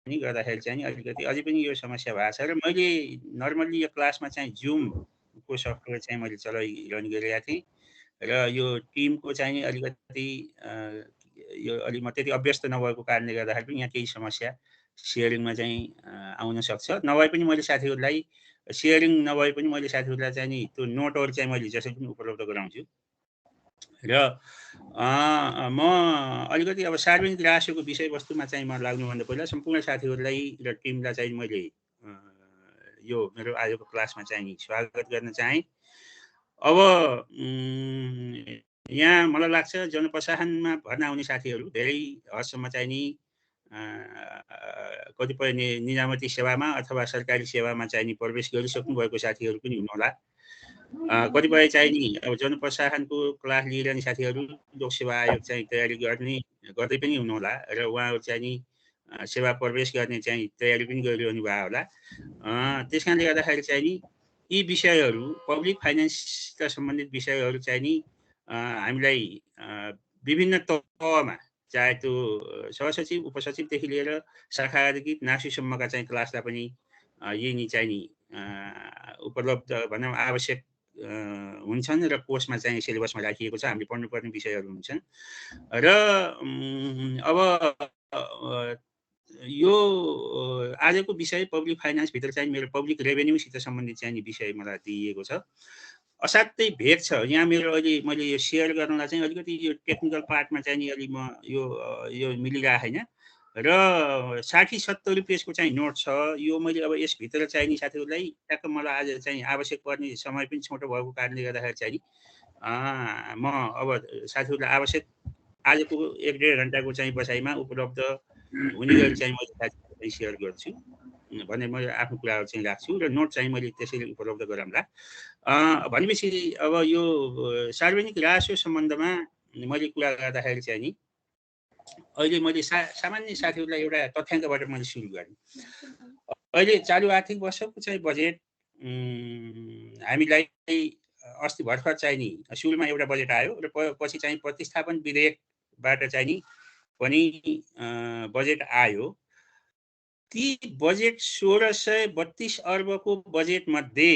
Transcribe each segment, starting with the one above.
नि गर्दाखेरि चाहिँ अलिकति अझै पनि यो समस्या भएको छ र मैले नर्मल्ली यो क्लासमा चाहिँ जुमको सफ्टवेयर चाहिँ मैले चलाइरहने गरिरहेको थिएँ र यो टिमको चाहिँ अलिकति यो अलि म त्यति अभ्यस्त नभएको कारणले गर्दाखेरि पनि यहाँ केही समस्या सेयरिङमा चाहिँ आउन सक्छ। नभए पनि मैले साथीहरूलाई सेयरिङ नभए पनि मैले साथीहरूलाई चाहिँ नि त्यो नोटहरू चाहिँ मैले जसरी पनि उपलब्ध गराउँछु र म अलिकति अब सार्वजनिक राशिको विषयवस्तुमा चाहिँ म लाग्नुभन्दा पहिला सम्पूर्ण साथीहरूलाई र टिमलाई चाहिँ मैले यो मेरो आजको क्लासमा चाहिँ स्वागत गर्न चाहेँ। अब यहाँ मलाई लाग्छ जनप्रशासनमा भर्ना आउने साथीहरू धेरै हदसम्म चाहिँ नि कतिपय निजामती सेवामा अथवा सरकारी सेवामा चाहिँ नि प्रवेश गरिसक्नु भएको साथीहरू पनि हुनुहोला। कतिपय चाहिँ नि अब जनप्रशासनको क्लास लिइरहने साथीहरू लोकसेवा आयोग चाहिँ तयारी गर्दै पनि हुनुहोला र उहाँहरू चाहिँ नि सेवा प्रवेश गर्ने चाहिँ तयारी पनि गरिरहनु भयो होला। त्यस कारणले गर्दाखेरि चाहिँ नि यी विषयहरू पब्लिक फाइनेन्सका सम्बन्धित विषयहरू चाहिँ नि हामीलाई विभिन्न तहमा चाहे त्यो सहसचिव उपसचिवदेखि लिएर शाखादेखि नासुसम्मका चाहिँ क्लासलाई पनि यी नि चाहिँ नि उपलब्ध भनौँ आवश्यक हुन्छन् र कोर्समा चाहिँ सिलेबसमा राखिएको छ। हामीले पढ्नुपर्ने विषयहरू हुन्छन् र अब यो आजको विषय पब्लिक फाइनेन्सभित्र चाहिँ मेरो पब्लिक रेभेन्यूसित सम्बन्धित चाहिँ विषय मलाई दिइएको छ। असाध्यै भेग छ यहाँ मेरो अहिले मैले यो सेयर गर्नलाई चाहिँ अलिकति यो टेक्निकल पार्टमा चाहिँ नि अलि म यो मिलिरहेको छैन र 60-70 पेजको चाहिँ नोट छ। यो मैले अब यसभित्र चाहिँ नि साथीहरूलाई ट्याक्क मलाई आज चाहिँ आवश्यक पर्ने समय पनि छोटो भएको कारणले गर्दाखेरि चाहिँ नि म अब साथीहरूलाई आवश्यक आजको 1-1.5 घन्टाको चाहिँ बसाइमा उपलब्ध हुने गरी चाहिँ मैले साथीहरूलाई सेयर गर्छु भने मैले आफ्नो कुराहरू चाहिँ राख्छु र नोट चाहिँ मैले त्यसैले उपलब्ध गराउँला। भनेपछि अब यो सार्वजनिक राजस्व सम्बन्धमा मैले कुरा गर्दाखेरि चाहिँ नि अहिले मैले सामान्य साथीहरूलाई एउटा तथ्याङ्कबाट मैले सुरु गरेँ। अहिले चालु आर्थिक वर्षको चाहिँ बजेट हामीलाई अस्ति भर्खर चाहिँ नि सुरुमा एउटा बजेट आयो र पछि चाहिँ प्रतिस्थापन विधेयकबाट चाहिँ नि पनि बजेट आयो। ती बजेट 1632 अर्बको बजेट मध्ये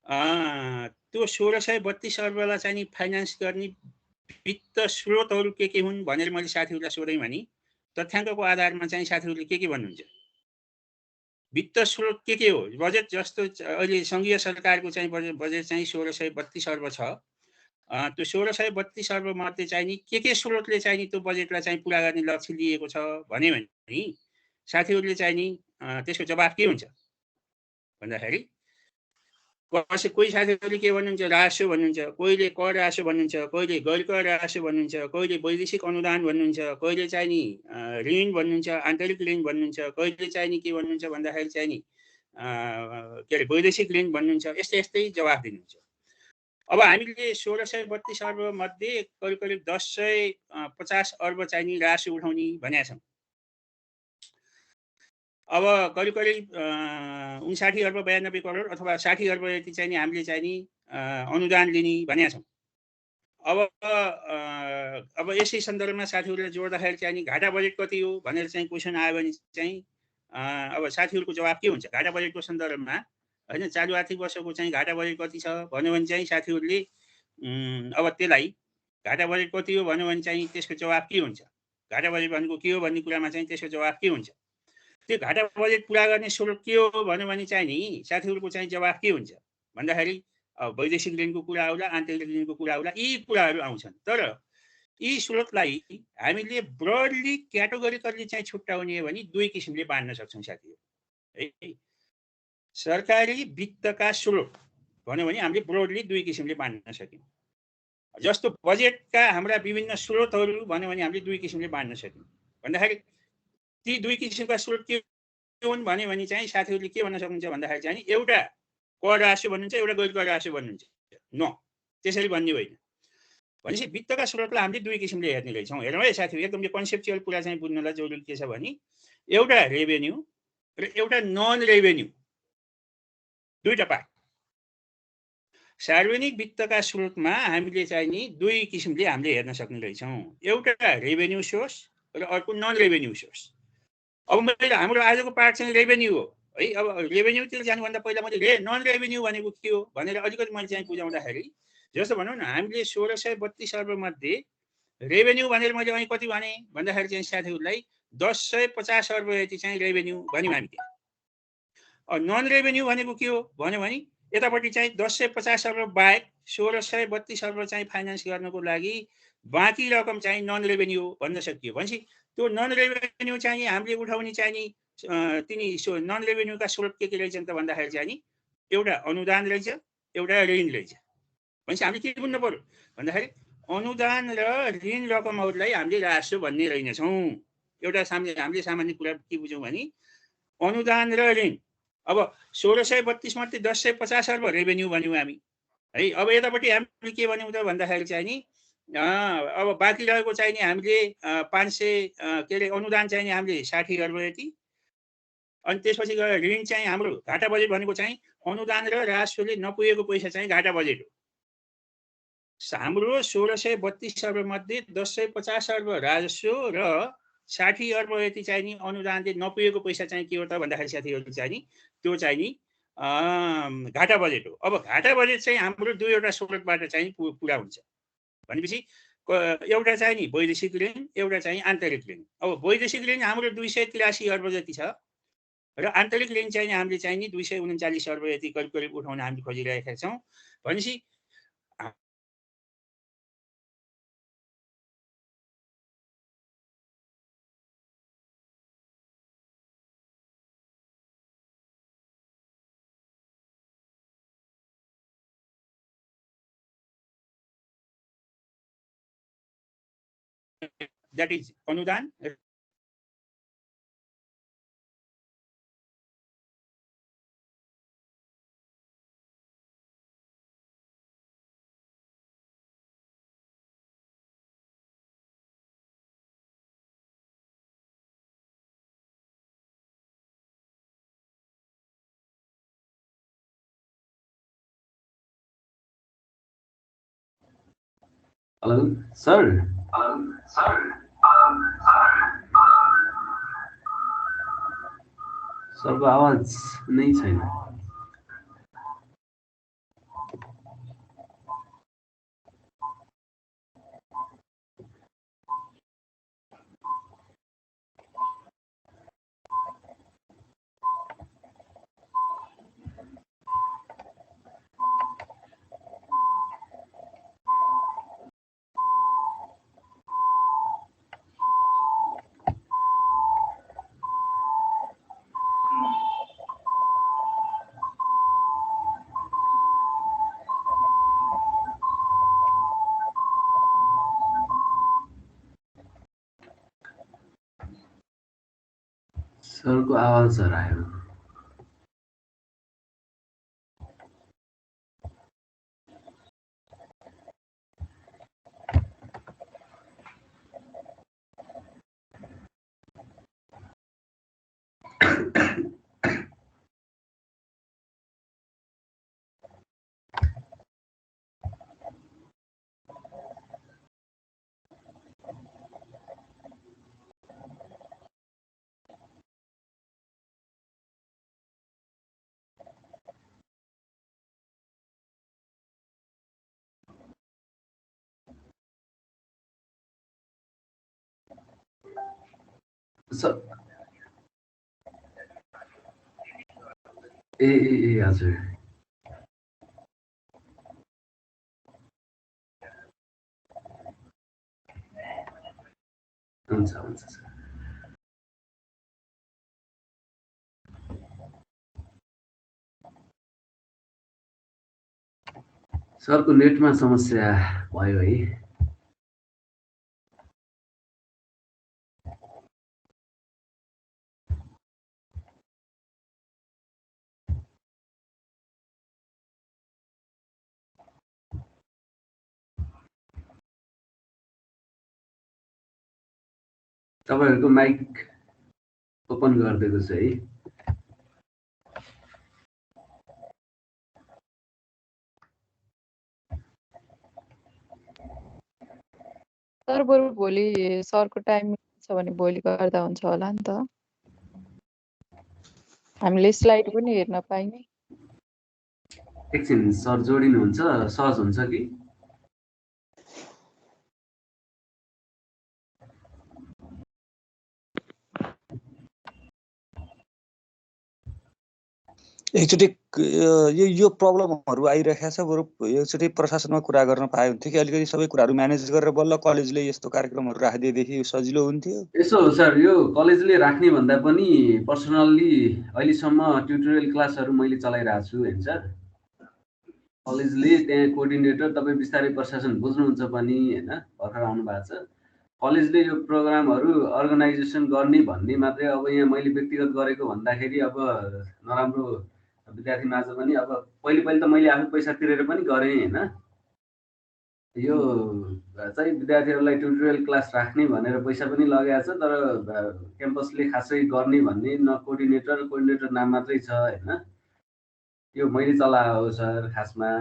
त्यो 1632 अर्बलाई चाहिँ नि फाइनान्स गर्ने वित्त स्रोतहरू के हुन् भनेर मैले साथीहरूलाई सोधेँ भने तथ्याङ्कको आधारमा चाहिँ साथीहरूले के भन्नुहुन्छ? वित्त स्रोत के हो? बजेट जस्तो अहिले सङ्घीय सरकारको चाहिँ बजेट चाहिँ 1632 अर्ब छ। त्यो 1632 अर्ब मध्ये चाहिँ नि के स्रोतले चाहिँ नि त्यो बजेटलाई चाहिँ पुरा गर्ने लक्ष्य लिएको छ भने साथीहरूले चाहिँ नि त्यसको जवाफ के हुन्छ भन्दाखेरि कोही साथीहरूले के भन्नुहुन्छ? राजस्व भन्नुहुन्छ, कोहीले कर राजस्व भन्नुहुन्छ, कोहीले गैर कर राजस्व भन्नुहुन्छ, कोहीले वैदेशिक अनुदान भन्नुहुन्छ, कोहीले चाहिँ नि ऋण भन्नुहुन्छ, आन्तरिक ऋण भन्नुहुन्छ, कहिले चाहिँ नि के भन्नुहुन्छ भन्दाखेरि चाहिँ नि के अरे वैदेशिक ऋण भन्नुहुन्छ। यस्तै जवाफ दिनुहुन्छ। अब हामीले 1632 अर्ब मध्ये करिब 1050 अर्ब चाहिँ नि राजस्व उठाउने भनेका छौँ। अब करिब 59 अर्ब 92 करोड अथवा 60 अर्ब यति चाहिँ नि हामीले चाहिँ नि अनुदान लिने भनेका छौँ। अब यसै सन्दर्भमा साथीहरूले जोड्दाखेरि चाहिँ नि घाटा बजेट कति हो भनेर चाहिँ क्वेसन आयो भने चाहिँ अब साथीहरूको जवाफ के हुन्छ? घाटा बजेटको सन्दर्भमा हैन चालु आर्थिक वर्षको चाहिँ घाटा बजेट कति छ भन्यो भने चाहिँ साथीहरूले अब त्यसलाई घाटा बजेट कति हो भन्यो भने चाहिँ त्यसको जवाफ के हुन्छ? घाटा बजेट भनेको के हो भन्ने कुरामा चाहिँ त्यसको जवाफ के हुन्छ? त्यो घाटा बजेट पुरा गर्ने स्रोत के हो भन्यो भने चाहिँ नि साथीहरूको चाहिँ जवाफ के हुन्छ भन्दाखेरि वैदेशिक ऋणको कुरा आउला, आन्तरिक ऋणको कुरा आउला, यी कुराहरू आउँछन्। तर यी स्रोतलाई हामीले ब्रोडली क्याटेगोरिकली चाहिँ छुट्याउने भने दुई किसिमले बाँड्न सक्छौँ साथीहरू है। सरकारी वित्तका स्रोत भन्यो भने हामीले ब्रोडली दुई किसिमले बाँड्न सक्यौँ। जस्तो बजेटका हाम्रा विभिन्न स्रोतहरू भन्यो भने हामीले दुई किसिमले बाँड्न सक्यौँ। भन्दाखेरि ती दुई किसिमका स्रोत के हुन् भन्यो भने चाहिँ साथीहरूले के भन्न सक्नुहुन्छ भन्दाखेरि चाहिँ एउटा कर राजस्व भन्नुहुन्छ, एउटा गैर कर राजस्व भन्नुहुन्छ। न त्यसरी भन्ने होइन। भनेपछि वित्तका स्रोतलाई हामीले दुई किसिमले हेर्ने रहेछौँ। हेरौँ है साथीहरू, एकदम कन्सेप्चुअल कुरा चाहिँ बुझ्नलाई जरुरी के छ भने एउटा रेभेन्यू र एउटा नन रेभेन्यू दुईटा पार्ट। सार्वजनिक वित्तका स्रोतमा हामीले चाहिँ नि दुई किसिमले हामीले हेर्न सक्ने रहेछौँ। एउटा रेभेन्यू सोर्स र अर्को नन रेभेन्यू सोर्स। अब मैले हाम्रो आजको पाठ चाहिँ रेभेन्यू हो है। अब रेभेन्यूतिर जानुभन्दा पहिला मैले नन रेभेन्यू भनेको के हो भनेर अलिकति मैले चाहिँ बुझाउँदाखेरि जस्तो भनौँ न हामीले 1632 अर्ब मध्ये रेभेन्यू भनेर मैले अहिले कति भने भन्दाखेरि चाहिँ साथीहरूलाई 1050 अर्ब यति चाहिँ रेभेन्यू भन्यौँ हामी त्यहाँ। नन रेभेन्यू भनेको के हो भन्यो भने यतापट्टि चाहिँ 1050 अर्ब बाहेक 1632 अर्ब चाहिँ फाइनेन्स गर्नको लागि बाँकी रकम चाहिँ नन रेभेन्यू हो भन्न सकियो। भनेपछि त्यो नन रेभेन्यू चाहिँ हामीले उठाउने चाहिँ तिनी नन रेभेन्यूका स्रोत के रहेछन् त भन्दाखेरि चाहिँ नि एउटा अनुदान रहेछ, एउटा ऋण रहेछ। भनेपछि हामीले के बुझ्नु पर्यो भन्दाखेरि अनुदान र ऋण रकमहरूलाई हामीले राजस्व भन्ने रहेनछौँ। एउटा हामीले सामान्य कुरा के बुझौँ भने अनुदान र ऋण अब 1632 मध्ये 1050 अर्ब रेभेन्यू भन्यौँ हामी है। अब यतापट्टि हामीले के भन्यौँ त भन्दाखेरि चाहिँ नि अब बाँकी रहेको चाहिँ नि हामीले 500 के अरे अनुदान चाहिँ नि हामीले 60 अर्ब यति, अनि त्यसपछि गएर ऋण चाहिँ हाम्रो घाटा बजेट भनेको चाहिँ अनुदान र राजस्वले नपुगेको पैसा चाहिँ घाटा बजेट हो। हाम्रो 1632 अर्ब मध्ये 1050 अर्ब राजस्व र 60 अर्ब यति चाहिँ नि अनुदानले नपुगेको पैसा चाहिँ के हो त भन्दाखेरि साथीहरू चाहिँ नि त्यो चाहिँ नि घाटा बजेट हो। अब घाटा बजेट चाहिँ हाम्रो दुईवटा स्रोतबाट चाहिँ पुरा हुन्छ भनेपछि एउटा चाहिँ नि वैदेशिक ऋण, एउटा चाहिँ आन्तरिक ऋण। अब वैदेशिक ऋण हाम्रो 283 अर्ब जति छ र आन्तरिक ऋण चाहिँ हामीले चाहिँ नि 239 अर्ब यति करिब करिब उठाउन हामी खोजिरहेका छौँ। भनेपछि that is अनुदान हेलो सर। सरको आवाज नै छैन। सरको आवाज हरायो। ए हजुर हुन्छ सर। सरको नेटमा समस्या भयो है। तपाईहरुको माइक ओपन गरिदिएको छु है। सर बरु भोलि सरको टाइम छ भने भोलि गर्दा हुन्छ होला नि त। हामीले स्लाइड पनि हेर्न पाइने। एकछिन सर जोडिनुहुन्छ, सहज हुन्छ कि? एकचोटि यो प्रब्लमहरू आइरहेको छ, बरु एकचोटि प्रशासनमा कुरा गर्न पाए हुन्थ्यो कि अलिकति सबै कुराहरू म्यानेज गरेर बल्ल कलेजले यस्तो कार्यक्रमहरू राखिदिएदेखि सजिलो हुन्थ्यो। यसो हो सर, यो कलेजले राख्ने भन्दा पनि पर्सनल्ली अहिलेसम्म ट्युटोरियल क्लासहरू मैले चलाइरहेको छु होइन सर। कलेजले त्यहाँ कोअर्डिनेटर, तपाईँ बिस्तारै प्रशासन बुझ्नुहुन्छ पनि होइन, भर्खर आउनु भएको छ। कलेजले यो प्रोग्रामहरू अर्गनाइजेसन गर्ने भन्ने मात्रै, अब यहाँ मैले व्यक्तिगत गरेको भन्दाखेरि अब नराम्रो विद्यार्थी माझ पनि, अब पहिले त मैले आफै पैसा तिरेर पनि गरेँ होइन। यो चाहिँ विद्यार्थीहरूलाई ट्युटोरियल क्लास राख्ने भनेर पैसा पनि लगाएको छ, तर क्याम्पसले खासै गर्ने भन्ने न कोअर्डिनेटर नाम मात्रै छ होइन। यो मैले चलाएको हो सर, खासमा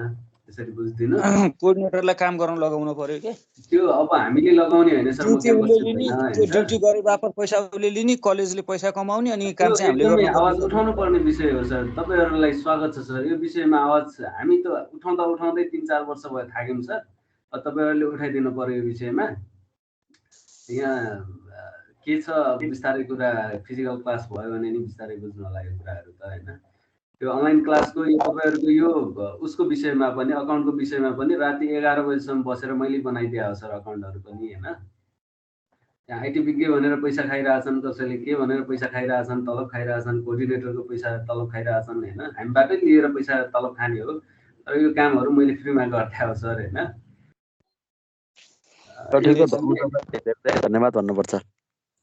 त्यसरी बुझिदिनु। कोअर्डिनेटरलाई काम गर्न लगाउनु पर्यो के? त्यो अब हामीले लगाउने होइन सर, म क्याम्पस लिने, छैन त्यो होइन। ड्युटी गरे बापत पैसा उसले लिने, कलेजले पैसा कमाउने, अनि काम चाहिँ हामीले एकदमै गर्नु आवाज उठाउनु पर्ने विषय हो सर। तपाईँहरूलाई स्वागत छ सर, यो विषयमा आवाज हामी त उठाउँदै 3-4 वर्ष भयो थाक्यौँ सर। तपाईँहरूले उठाइदिनु पर्यो यो विषयमा। यहाँ के छ बिस्तारै कुरा, फिजिकल क्लास भयो भने नि बिस्तारै बुझ्नु होला यो कुराहरू त होइन। त्यो अनलाइन क्लासको यो तपाईँहरूको यो उसको विषयमा पनि, अकाउन्टको विषयमा पनि राति 11 बजीसम्म बसेर मैले बनाइदिएको हो सर अकाउन्टहरू पनि होइन। यहाँ आइटिपी के भनेर पैसा खाइरहेछन्, कसैले के भनेर पैसा खाइरहेछन्, तलब खाइरहेछन्, कोअर्डिनेटरको पैसा तलब खाइरहेछन् होइन। हामीबाटै लिएर पैसा तलब खाने हो, तर यो कामहरू मैले फ्रीमा गर्थेँ हो सर होइन। धन्यवाद भन्नुपर्छ।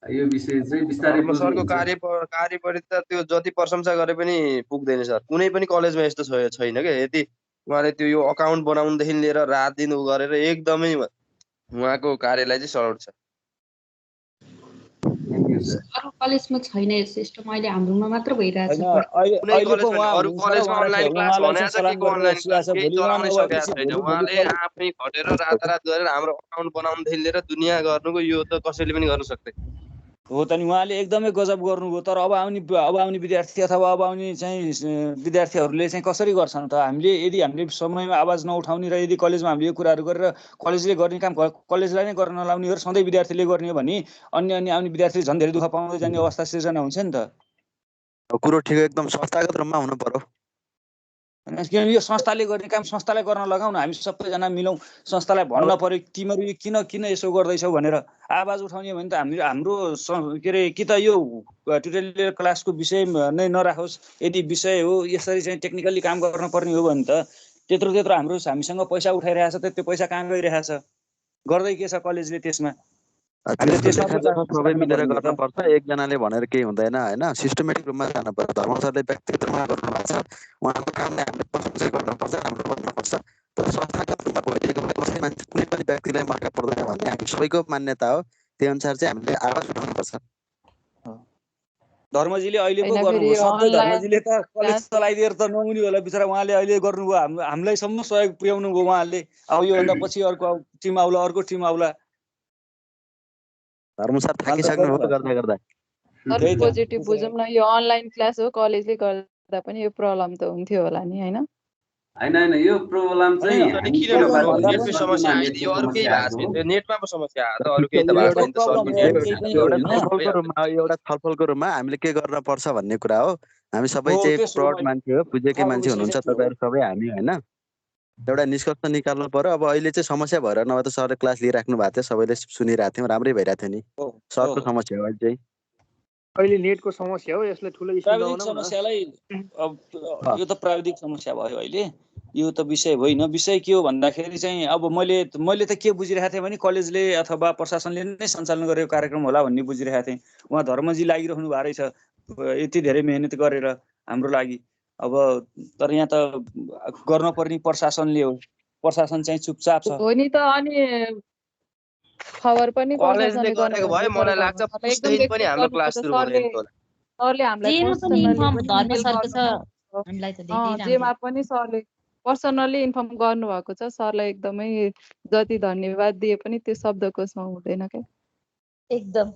यो विषय चाहिँ बिस्तारै सरको कार्यप्रति त त्यो जति प्रशंसा गरे पनि पुग्दैन सर। कुनै पनि कलेजमा यस्तो छैन क्या। यदि उहाँले त्यो यो अकाउन्ट बनाउनुदेखि लिएर रात दिन गरेर एकदमै उहाँको कार्यलाई चाहिँ सल्युट छ। अरू कलेजमा छैन यो सिस्टम, अहिले हाम्रोमा मात्र भइरहेछ। कुनै कलेजमा अरू कलेजमा अनलाइन क्लास भनेको छ के को अनलाइन क्लास केही चलाउनै सकेको छैन। उहाँले आफै खटेर रातारात गरेर हाम्रो अकाउन्ट बनाउनुदेखि लिएर दुनियाँ गर्नुको यो त कसैले पनि गर्न सक्दैन हो त नि। उहाँले एकदमै गजब गर्नुभयो, तर अब आउने विद्यार्थी अथवा अब आउने चाहिँ विद्यार्थीहरूले चाहिँ कसरी गर्छन् त? हामीले समयमा आवाज नउठाउने र यदि कलेजमा हामीले यो कुराहरू गरेर कलेजले गर्ने काम कलेजलाई नै गर्न नलाउने हो र सधैँ विद्यार्थीले गर्ने हो भने अन्य आउने विद्यार्थीले झन् धेरै दुःख पाउँदै जाने अवस्था सिर्जना हुन्छ नि त। कुरो ठिक, एकदम संस्थागत रूपमा हुनु पर्यो। किनभने यो संस्थाले गर्ने काम संस्थालाई गर्न लगाउँ न, हामी सबैजना मिलौँ, संस्थालाई भन्न पर्यो तिमीहरू किन यसो गर्दैछौ भनेर आवाज उठाउने भने त हाम्रो के अरे कि त यो ट्युटोरियल क्लासको विषय नै नराखोस्। यदि विषय हो यसरी चाहिँ टेक्निकली काम गर्न पर्ने हो भने त त्यत्रो हामीसँग पैसा उठाइरहेछ त त्यो पैसा कहाँ गइरहेछ? गर्दै के छ कलेजले त्यसमा? सबै मिलेर गर्नुपर्छ, एकजनाले भनेर केही हुँदैन होइन। सिस्टमेटिक रूपमा जानुपर्छ। धर्म सरले व्यक्तिगत रूपमा गर्नु भएको छ, उहाँको कामलाई हामीले प्रशंसा गर्नुपर्छ, राम्रो गर्नुपर्छ। तर संस्थागत रूपमा भइदिएको भए कसै मान्छे कुनै पनि व्यक्तिलाई मर्का पर्दैन भन्ने हामी सबैको मान्यता हो। त्यही अनुसार चाहिँ हामीले आवाज उठाउनुपर्छ। धर्मजीले अहिले पो गर्नुभयो, सधैँ धर्मजीले त कलेज चलाइदिएर त नहुने होला बिचरा। उहाँले अहिले गर्नुभयो, हामीलाई सम्म सहयोग पुर्याउनु भयो उहाँले। अब योभन्दा पछि अर्को टिम आउला। धर्म सर थाकिसक्नु भयो गर्दा गर्दा। पोजिटिभ बुझौँ न, यो अनलाइन क्लास हो, कलेजले गर्दा पनि यो प्रब्लम त हुन्थ्यो होला नि होइन? होइन यो प्रब्लम चाहिँ नेटमै समस्या आइदियो, अरू केही भएको छैन। नेटमा पो समस्या आयो त, अरू केही त भएको छैन। एउटा छलफलको रूपमा हामीले के गर्न पर्छ भन्ने कुरा हो। हामी सबै चाहिँ प्रौढ मान्छे हो, बुझेकै मान्छे हुनुहुन्छ तपाईँहरू सबै, हामी होइन। एउटा निष्कर्ष निकाल्नु पर्यो। अब अहिले चाहिँ समस्या भएर नभए त सरले क्लास लिइराख्नु भएको थियो, सबैले सुनिरहेको थियौँ, राम्रै भइरहेको थियो नि। सरको समस्या हो अहिले चाहिँ। अहिले नेटको समस्या हो, यसलाई ठुलो प्राविधिक समस्यालाई यो त प्राविधिक समस्या भयो अहिले। यो त विषय होइन। विषय के हो भन्दाखेरि चाहिँ अब मैले त के बुझिरहेको थिएँ भने कलेजले अथवा प्रशासनले नै सञ्चालन गरेको कार्यक्रम होला भन्ने बुझिरहेको थिएँ। उहाँ धर्मजी लागिरहनु भएको रहेछ यति धेरै मेहनत गरेर हाम्रो लागि। अब तर यहाँ त गर्नुपर्ने प्रशासनले हो, प्रशासन चाहिँ चुपचाप छ। हो नि त। अनि खबर पनि कलेजले गरेको भए मलाई लाग्छ पुस्देखि पनि हाम्रो क्लास सुरु हुने थियो। सरले हामीलाई जेमा पनि सरले पर्सनली इन्फर्म गर्नुभएको छ। सरलाई एकदमै जति धन्यवाद दिए पनि त्यो शब्दकोशमा हुँदैन क्या। एकदम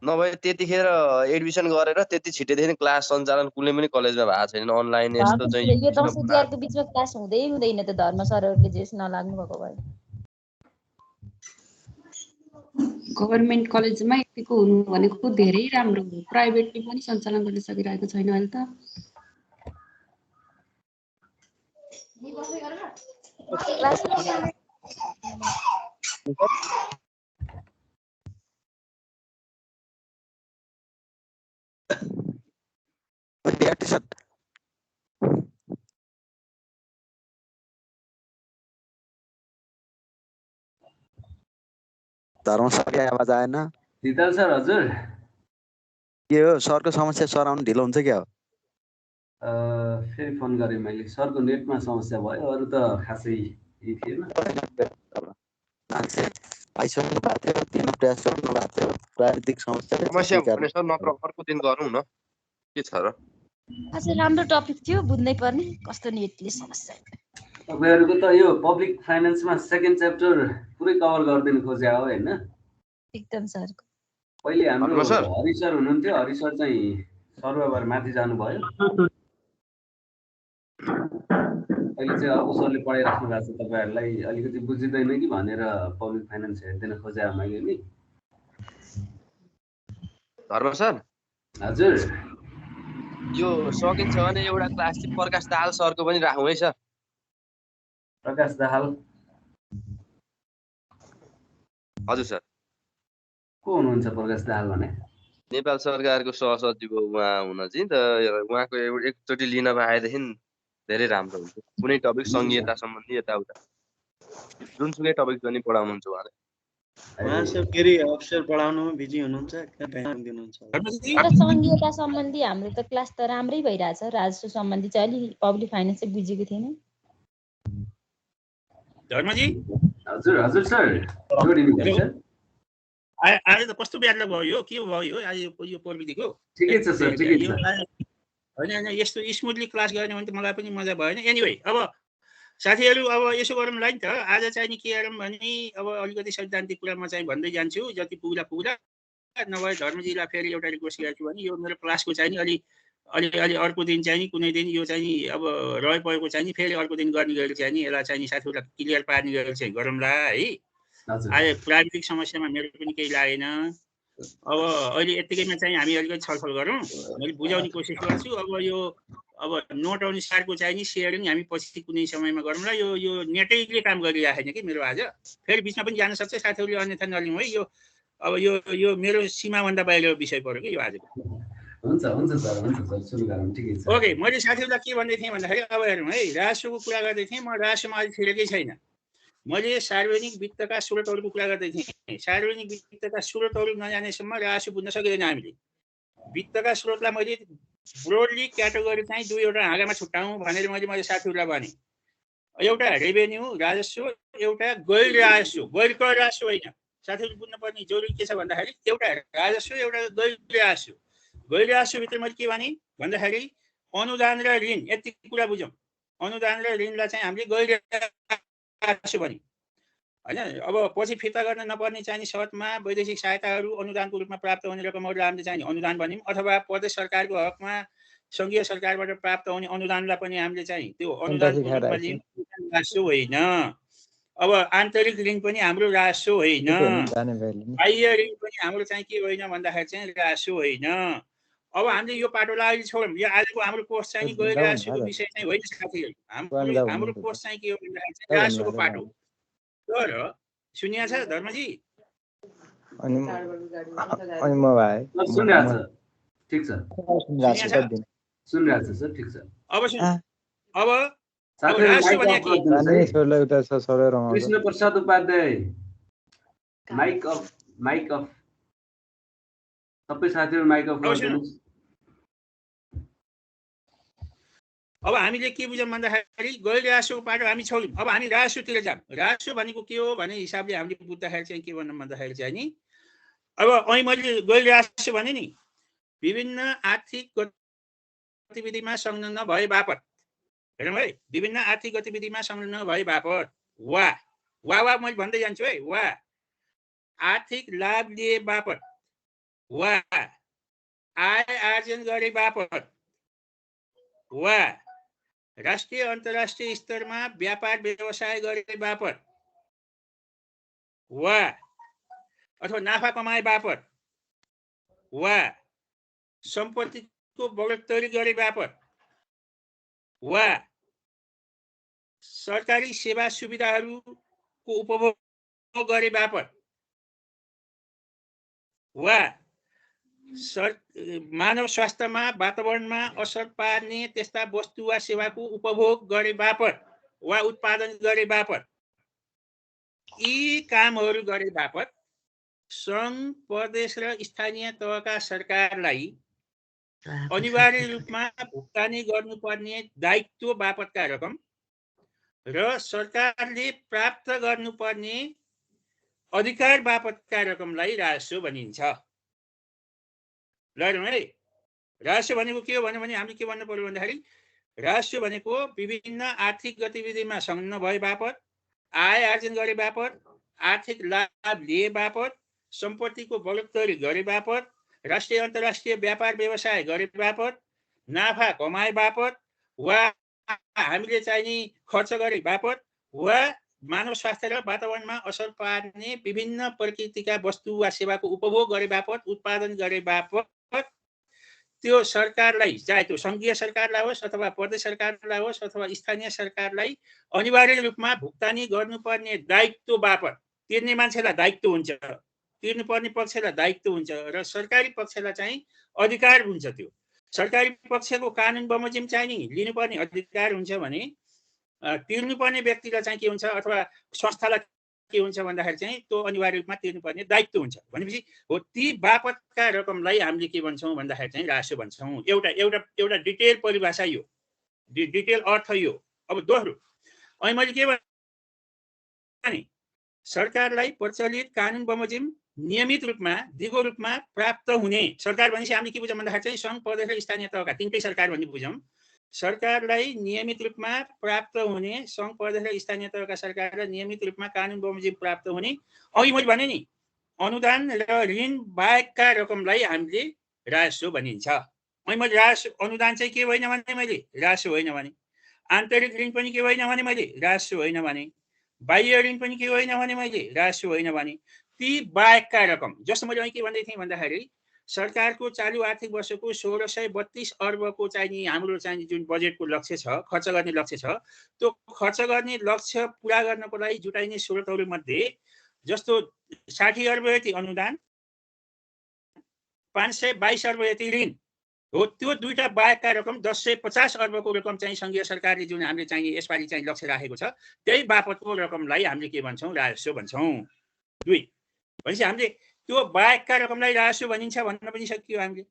नभए त्यतिखेर एडमिसन गरेर त्यति छिटेदेखि क्लास सञ्चालन कुनै पनि कलेजमा भएको छैन अनलाइन यस्तो चाहिँ यो दसैँ तिहारको बिचमा क्लास हुँदै हुँदैन त धर्म सरहरूले जेस नलाग्नु भएको भए गभर्मेन्ट कलेजमा यतिको हुनु भनेको धेरै राम्रो हो प्राइभेटले पनि सञ्चालन गर्न सकिरहेको छैन अहिले त धर्म सरको आवाज आएन शीतल सर हजुर के हो सरको समस्या सर आउनु ढिलो हुन्छ क्या हो फेरि फोन गरेँ मैले सरको नेटमा समस्या भयो अरू त खासै यही थिएन मान्छे आइसक्नु भएको थियो दिन प्रयास गर्नु भएको थियो प्राकृतिक समस्या भने सर नत्र अर्को दिन गरौँ न के छ र आज राम्रो टपिक थियो बुझ्नै पर्ने कस्तो नेटले समस्या तपाईँहरूको त यो पब्लिक फाइनेन्समा सेकेन्ड च्याप्टर पुरै कभर गरिदिनु खोजे हो होइन एकदम सर पहिले हाम्रो हरि सर हुनुहुन्थ्यो हरि सर चाहिँ सर्वभर माथि जानुभयो अहिले चाहिँ अर्को सरले पढाइराख्नु भएको छ तपाईँहरूलाई अलिकति बुझिँदैन कि भनेर पब्लिक फाइनेन्स हेरिदिन खोजे मैले नि धर्म सर हजुर यो सकिन्छ भने एउटा क्लास चाहिँ प्रकाश दाहाल सरको पनि राखौँ है सर प्रकाश दाहाल हजुर सर को हुनुहुन्छ प्रकाश दाहाल भने नेपाल सरकारको सहसचिव उहाँ हुन चाहिँ त उहाँको एकचोटि लिन पाएदेखि धेरै राम्रो हुन्छ कुनै टपिक संघीयता सम्बन्धी यताउता जुनसुकै टपिक पनि पढाउनुहुन्छ उहाँले उहाँ सब फेरि अफिसर पढाउनुमा बिजी हुनुहुन्छ टाइम दिनुहुन्छ तर संघीयता सम्बन्धी हाम्रो त क्लास त राम्रै भइरहेछ राजस्व सम्बन्धी चाहिँ अलि पब्लिक फाइनेन्स चाहिँ बुझेको थिएन धर्मजी हजुर हजुर सर गुड इभिनिङ सर आज त कस्तो ब्याड भयो के भयो आज यो प्रविधिको ठिकै छ सर ठिकै छ होइन यस्तो स्मुथली क्लास गर्ने भने त मलाई पनि मजा भएन एनिवे अब साथीहरू अब यसो गरौँ ल नि त आज चाहिँ नि के गरौँ भने अब अलिकति सैद्धान्तिक कुरा म चाहिँ भन्दै जान्छु जति पुग्ला नभए धर्मजीलाई फेरि एउटा रिक्वेस्ट गर्छु भने यो मेरो क्लासको चाहिँ नि अलि अर्को दिन चाहिँ नि कुनै दिन यो चाहिँ अब रहेको चाहिँ नि फेरि अर्को दिन गर्ने गरी चाहिँ नि यसलाई चाहिँ नि साथीहरूलाई क्लियर पार्ने गरी चाहिँ गरौँला है आज प्राविधिक समस्यामा मेरो पनि केही लागेन अब अहिले यत्तिकैमा चाहिँ हामी अलिकति छलफल गरौँ मैले बुझाउने कोसिस गर्छु अब नोट अनुसारको चाहिँ नि सेयरिङ हामी पछि कुनै समयमा गरौँ ल यो नेटैले काम गरिराखेन कि मेरो आज फेरि बिचमा पनि जान सक्छ साथीहरूले अन्यथा नलिउँ है अब यो मेरो सीमाभन्दा बाहिर विषय पर्यो कि यो आजको हुन्छ सर सुरु गरौँ ठिकै छ ओके मैले साथीहरूलाई के भन्दै थिएँ भन्दाखेरि अब हेरौँ है राजस्वको कुरा गर्दै थिएँ म राजस्वमा अहिले छिरेकै छैन मैले सार्वजनिक वित्तका स्रोतहरूको कुरा गर्दै थिएँ सार्वजनिक वित्तका स्रोतहरू नजानेसम्म राजस्व बुझ्न सकिँदैन हामीले वित्तका स्रोतलाई मैले ब्रोडली क्याटेगोरी चाहिँ दुईवटा हाँगामा छुट्याउँ भनेर मैले साथीहरूलाई भने एउटा रेभेन्यू राजस्व एउटा गैर कर राजस्व होइन साथीहरूले बुझ्नुपर्ने जरुरी के छ भन्दाखेरि एउटा राजस्व एउटा गैर राजस्वभित्र मैले के भने भन्दाखेरि अनुदान र ऋण यति कुरा बुझौँ अनुदान र ऋणलाई चाहिँ हामीले गैर राजस्व भन्यौँ होइन अब पछि फिर्ता गर्न नपर्ने चाहिने शर्तमा वैदेशिक सहायताहरू अनुदानको रूपमा प्राप्त हुने रकमहरू हामीले चाहिँ अनुदान भन्यौँ अथवा प्रदेश सरकारको हकमा सङ्घीय सरकारबाट प्राप्त हुने अनुदानलाई पनि हामीले चाहिँ त्यो अनुदानको रूपमा लियौँ राजस्व होइन अब आन्तरिक ऋण पनि हाम्रो राजस्व होइन बाह्य ऋण पनि हाम्रो चाहिँ के होइन भन्दाखेरि चाहिँ राजस्व होइन अब हामीले यो पाटोलाई अहिले छोडौँ यो आजको हाम्रो कोर्स चाहिँ गैर राजस्वको विषय चाहिँ होइन साथीहरू हाम्रो कोर्स चाहिँ के हो भन्दाखेरि चाहिँ राजस्वको पाटो तर सुनिया छ धर्मजी अनि म भाइ सुनिरहेछ ठीक छ सुनिरहेछ सर ठीक छ अब कृष्ण प्रसाद उपाध्याय माइक अफ सबै साथीहरू माइक अफ गरिदिनुहोस् अब हामीले के बुझौँ भन्दाखेरि गैर राजस्वको पाटो हामी छोड्यौँ अब हामी राजस्वतिर जाऊँ राजस्व भनेको के हो भन्ने हिसाबले हामीले बुझ्दाखेरि चाहिँ के भनौँ भन्दाखेरि चाहिँ नि अब अहिले मैले गैर राजस्व भने नि विभिन्न आर्थिक गतिविधिमा संलग्न भए बापत हेरौँ है विभिन्न आर्थिक गतिविधिमा संलग्न भए बापत वा मैले भन्दै जान्छु है वा आर्थिक लाभ लिए बापत वा आय आर्जन गरे बापत वा राष्ट्रिय अन्तर्राष्ट्रिय स्तरमा व्यापार व्यवसाय गरे बापत वा अथवा नाफा कमाए बापत वा सम्पत्तिको बढोत्तरी गरे बापत वा सरकारी सेवा सुविधाहरूको उपभोग गरे बापत वा मानव स्वास्थ्यमा वातावरणमा असर पार्ने त्यस्ता वस्तु वा सेवाको उपभोग गरे बापत वा उत्पादन गरे बापत यी कामहरू गरे बापत सङ्घ प्रदेश र स्थानीय तहका सरकारलाई अनिवार्य रूपमा भुक्तानी गर्नुपर्ने दायित्व बापतका रकम र सरकारले प्राप्त गर्नुपर्ने अधिकार बापतका रकमलाई राजस्व भनिन्छ। ल है, राजस्व भनेको के हो भने हामीले के भन्नु पर्यो भन्दाखेरि राजस्व भनेको विभिन्न आर्थिक गतिविधिमा संलग्न भए बापत, आय आर्जन गरे बापत, आर्थिक लाभ लिए बापत, सम्पत्तिको बढोत्तरी गरे बापत, राष्ट्रिय अन्तर्राष्ट्रिय व्यापार व्यवसाय गरे बापत, नाफा कमाए बापत वा हामीले चाहिने खर्च गरे बापत वा मानव स्वास्थ्य र वातावरणमा असर पार्ने विभिन्न प्रकृतिका वस्तु वा सेवाको उपभोग गरे बापत, उत्पादन गरे बापत त्यो सरकारलाई, चाहे त्यो सङ्घीय सरकारलाई होस् अथवा प्रदेश सरकारलाई होस् अथवा स्थानीय सरकारलाई अनिवार्य रूपमा भुक्तानी गर्नुपर्ने दायित्व बापत, तिर्ने मान्छेलाई दायित्व हुन्छ, तिर्नुपर्ने पक्षलाई दायित्व हुन्छ र सरकारी पक्षलाई चाहिँ अधिकार हुन्छ। त्यो सरकारी पक्षको कानुन बमोजिम चाहिँ नि लिनुपर्ने अधिकार हुन्छ भने तिर्नुपर्ने व्यक्तिलाई चाहिँ के हुन्छ अथवा संस्थालाई के हुन्छ भन्दाखेरि चाहिँ त्यो अनिवार्य रूपमा तिर्नुपर्ने दायित्व हुन्छ। भनेपछि हो ती बापतका रकमलाई हामीले के भन्छौँ भन्दाखेरि चाहिँ राजस्व भन्छौँ। एउटा डिटेल परिभाषा यो, डिटेल अर्थ यो। अब दोस्रो, अनि मैले के भने सरकारलाई प्रचलित कानुन बमोजिम नियमित रूपमा दिगो रूपमा प्राप्त हुने, सरकार भनेपछि हामीले के बुझौँ भन्दाखेरि चाहिँ सङ्घ प्रदेश र स्थानीय तहका तिनटै सरकार भन्ने बुझौँ। सरकारलाई नियमित रूपमा प्राप्त हुने, सङ्घ प्रदेश र स्थानीय तहका सरकारलाई नियमित रूपमा कानुन बमोजिम प्राप्त हुने, अघि मैले भने नि अनुदान र ऋण बाहेकका रकमलाई हामीले राजस्व भनिन्छ। अनि मैले राजस्व अनुदान चाहिँ के होइन भने मैले राजस्व होइन भने, आन्तरिक ऋण पनि के होइन भने मैले राजस्व होइन भने, बाह्य ऋण पनि के होइन भने मैले राजस्व होइन भने, ती बाहेकका रकम जस्तो मैले अघि के भन्दै थिएँ भन्दाखेरि सरकारको चालु आर्थिक वर्षको 1632 अर्बको चाहिँ हाम्रो चाहिँ जुन बजेटको लक्ष्य छ, खर्च गर्ने लक्ष्य छ, त्यो खर्च गर्ने लक्ष्य पुरा गर्नको लागि जुटाइने स्रोतहरू मध्ये जस्तो 60 अर्ब यति अनुदान, 522 अर्ब यति ऋण हो, त्यो दुईटा बाहेकका रकम 1050 अर्बको रकम चाहिँ सङ्घीय सरकारले जुन हामीले चाहिँ यसपालि चाहिँ लक्ष्य राखेको छ, त्यही बापतको रकमलाई हामीले के भन्छौँ राजस्व भन्छौँ। दुई भनेपछि हामीले त्यो बाहेकका रकमलाई राजस्व भनिन्छ भन्न पनि सकियो हामीले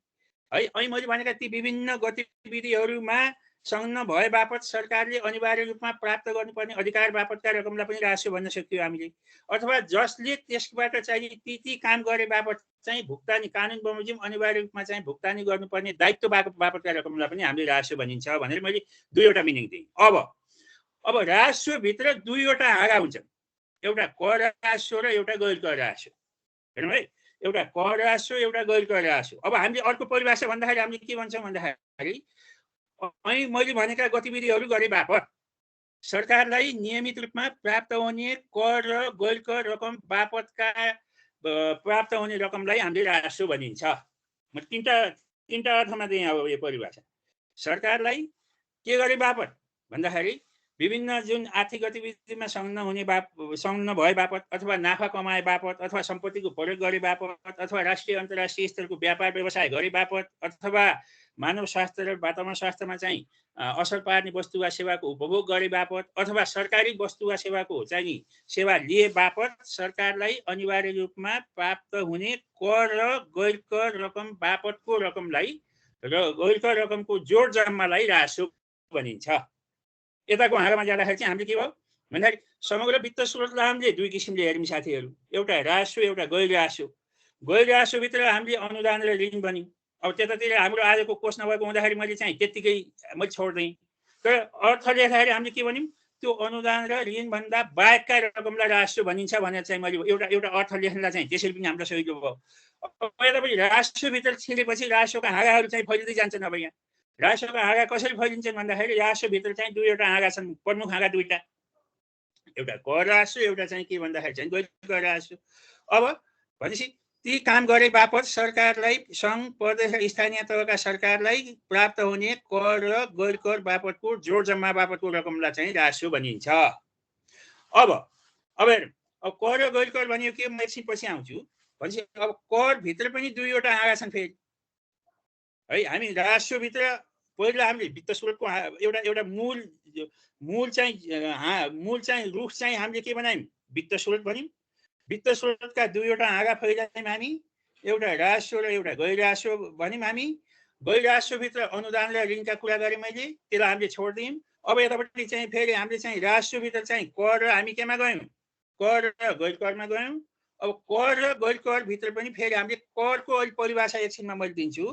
है। अनि मैले भनेका ती विभिन्न गतिविधिहरूमा संलग्न भए बापत सरकारले अनिवार्य रूपमा प्राप्त गर्नुपर्ने अधिकार बापतका रकमलाई पनि राजस्व भन्न सकियो हामीले। अथवा जसले त्यसबाट चाहिँ ती काम गरे बापत चाहिँ भुक्तानी कानुन बमोजिम अनिवार्य रूपमा चाहिँ भुक्तानी गर्नुपर्ने दायित्व बापतका रकमलाई पनि हामीले राजस्व भनिन्छ भनेर मैले दुईवटा मिनिङ दिएँ। अब राजस्वभित्र दुईवटा हाँगा हुन्छन्, एउटा कर राजस्व र एउटा गैर कर राजस्व। हेर्नु है, एउटा कर राजस्व एउटा गैर कर राजस्व। अब हामीले अर्को परिभाषा भन्दाखेरि हामीले के भन्छौँ भन्दाखेरि अनि मैले भनेका गतिविधिहरू गरे बापत सरकारलाई नियमित रूपमा प्राप्त हुने कर र गैर कर रकम बापतका प्राप्त हुने रकमलाई हामीले राजस्व भनिन्छ। म तीनटा अर्थमा दिएँ। अब यो परिभाषा सरकारलाई के गरे बापत भन्दाखेरि विभिन्न जुन आर्थिक गतिविधिमा संलग्न भए बापत अथवा नाफा कमाए बापत अथवा सम्पत्तिको प्रयोग गरे बापत अथवा राष्ट्रिय अन्तर्राष्ट्रिय स्तरको व्यापार व्यवसाय गरे बापत अथवा मानव स्वास्थ्य र वातावरण स्वास्थ्यमा चाहिँ असर पार्ने वस्तु वा सेवाको उपभोग गरे बापत अथवा सरकारी वस्तु वा सेवाको चाहिँ सेवा लिए बापत सरकारलाई अनिवार्य रूपमा प्राप्त हुने कर र गैर कर रकम बापतको रकमलाई र गैर कर रकमको जोड जम्मालाई राजस्व भनिन्छ। यताको हाँगामा जाँदाखेरि चाहिँ हामीले के भयो भन्दाखेरि समग्र वित्त स्रोतलाई हामीले दुई किसिमले हेर्यौँ साथीहरू, एउटा राजस्व एउटा गैर राजस्व। गैर राजस्वभित्र हामीले अनुदान र ऋण भन्यौँ। अब त्यतातिर हाम्रो आजको कोष नभएको हुँदाखेरि मैले चाहिँ त्यत्तिकै मैले छोड्दिएँ। तर अर्थ लेख्दाखेरि हामीले के भन्यौँ त्यो अनुदान र ऋणभन्दा बाहेकका रकमलाई राजस्व भनिन्छ भनेर चाहिँ मैले एउटा अर्थ लेख्नलाई चाहिँ त्यसरी पनि हाम्रो सजिलो भयो। अब यतापट्टि राष्ट्रभित्र छिरेपछि राष्ट्रको हाँगाहरू चाहिँ फैलिँदै जान्छन्। अब यहाँ राष्ट्रको हाँगा कसरी फैलिन्छन् भन्दाखेरि राष्ट्रभित्र चाहिँ दुईवटा हाँगा छन्, प्रमुख हाँगा दुईटा, एउटा कर राष्ट्र, एउटा चाहिँ के भन्दाखेरि चाहिँ गैर कर राष्ट्र। अब भनेपछि ती काम गरे बापत सरकारलाई, सङ्घ प्रदेश र स्थानीय तहका सरकारलाई प्राप्त हुने कर र गैर कर बापतको जोड जम्मा बापतको रकमलाई चाहिँ राष्ट्र भनिन्छ। अब कर र गैर कर भनेको के, म एकछिन पछि आउँछु। भनेपछि अब कर भित्र पनि दुईवटा हाँगा छन् फेरि है। हामी राष्ट्रभित्र पहिला हामीले वित्त स्रोतको एउटा मूल चाहिँ रुख चाहिँ हामीले के बनायौँ, वित्त स्रोत भन्यौँ। वित्त स्रोतका दुईवटा हाँगा फैलायौँ हामी, एउटा राष्ट्र र एउटा गैर राष्ट्र भन्यौँ हामी। गैर राष्ट्रभित्र अनुदान र ऋणका कुरा गरेँ मैले, त्यसलाई हामीले छोडिदियौँ। अब यतापट्टि चाहिँ फेरि हामीले चाहिँ राष्ट्रभित्र चाहिँ कर र हामी केमा गयौँ, कर र गैर करमा गयौँ। अब कर र गैर कर भित्र पनि फेरि हामीले करको अहिले परिभाषा एकछिनमा मैले दिन्छु।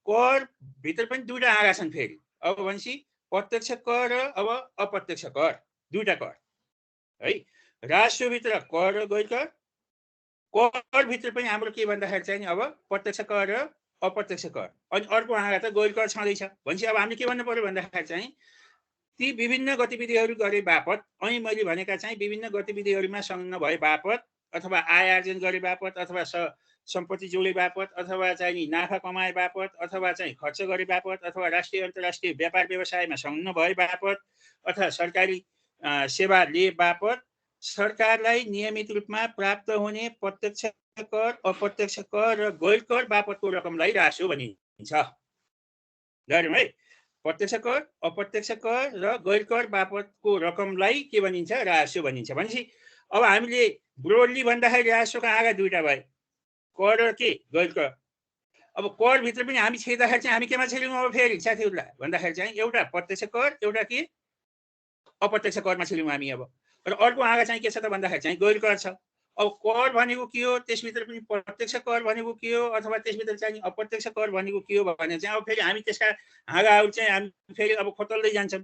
कर भित्र पनि दुईवटा हाँगा छन् फेरि। अब भनेपछि प्रत्यक्ष कर र अब अप्रत्यक्ष कर, दुईवटा कर है। राष्ट्रभित्र कर र गैर कर, कर भित्र पनि हाम्रो के भन्दाखेरि चाहिँ अब प्रत्यक्ष कर र अप्रत्यक्ष कर, अनि अर्को हाँगा त गैर कर छँदैछ। भनेपछि अब हामीले के भन्नु पर्यो भन्दाखेरि चाहिँ ती विभिन्न गतिविधिहरू गरे बापत, अनि मैले भनेका चाहिँ विभिन्न गतिविधिहरूमा संलग्न भए बापत, अथवा आय आर्जन गरे बापत, अथवा सम्पत्ति जोडे बापत, अथवा चाहिँ नाफा कमाए बापत, अथवा चाहिँ खर्च गरे बापत, अथवा राष्ट्रिय अन्तर्राष्ट्रिय व्यापार व्यवसायमा संलग्न भए बापत, अथवा सरकारी सेवा लिए बापत सरकारलाई नियमित रूपमा प्राप्त हुने प्रत्यक्ष कर, अप्रत्यक्ष कर र गैर कर बापतको रकमलाई राष्ट्र भनिन्छ। गरौँ है। प्रत्यक्ष कर, अप्रत्यक्ष कर र गैर कर बापतको रकमलाई के भनिन्छ, राष्ट्र भनिन्छ। भनेपछि अब हामीले ब्रोडली भन्दाखेरि राष्ट्रको हाँगा दुईवटा भए, कर र के, गैर कर। अब कर भित्र पनि हामी छिर्दाखेरि चाहिँ हामी केमा छिर्यौँ अब फेरि साथीहरूलाई भन्दाखेरि चाहिँ एउटा प्रत्यक्ष कर, एउटा के अप्रत्यक्ष करमा छिर्यौँ हामी। अब र अर्को हाँगा चाहिँ के छ त भन्दाखेरि चाहिँ गैर कर छ। अब कर भनेको के हो, त्यसभित्र पनि प्रत्यक्ष कर भनेको के हो, अथवा त्यसभित्र चाहिँ अप्रत्यक्ष कर भनेको के हो भने चाहिँ अब फेरि हामी त्यसका हाँगाहरू चाहिँ हामी फेरि अब खोतल्दै जान्छौँ।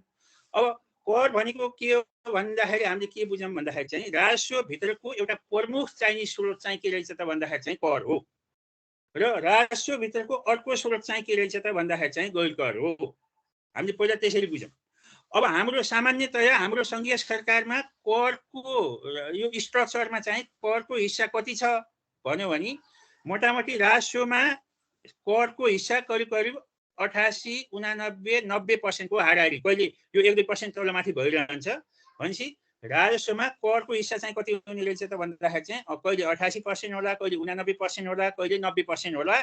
अब कर भनेको के हो भन्दाखेरि हामीले के बुझौँ भन्दाखेरि चाहिँ राष्ट्रभित्रको एउटा प्रमुख चाहिने स्रोत चाहिँ के रहेछ त भन्दाखेरि चाहिँ कर हो, र राष्ट्रभित्रको अर्को स्रोत चाहिँ के रहेछ त भन्दाखेरि चाहिँ गैर कर हो। हामीले पहिला त्यसरी बुझौँ। अब हाम्रो सामान्यतया हाम्रो सङ्घीय सरकारमा करको यो स्ट्रक्चरमा चाहिँ करको हिस्सा कति छ भन्यो भने मोटामोटी राष्ट्रमा करको हिस्सा करिब करिब 88, 89, 90% को हाराहारी, कहिले यो 1-2% तलमाथि भइरहन्छ। भनेपछि राजस्वमा करको हिस्सा चाहिँ कति हुने रहेछ त भन्दाखेरि चाहिँ कहिले 88% होला, कहिले 89% होला, कहिले 90% होला।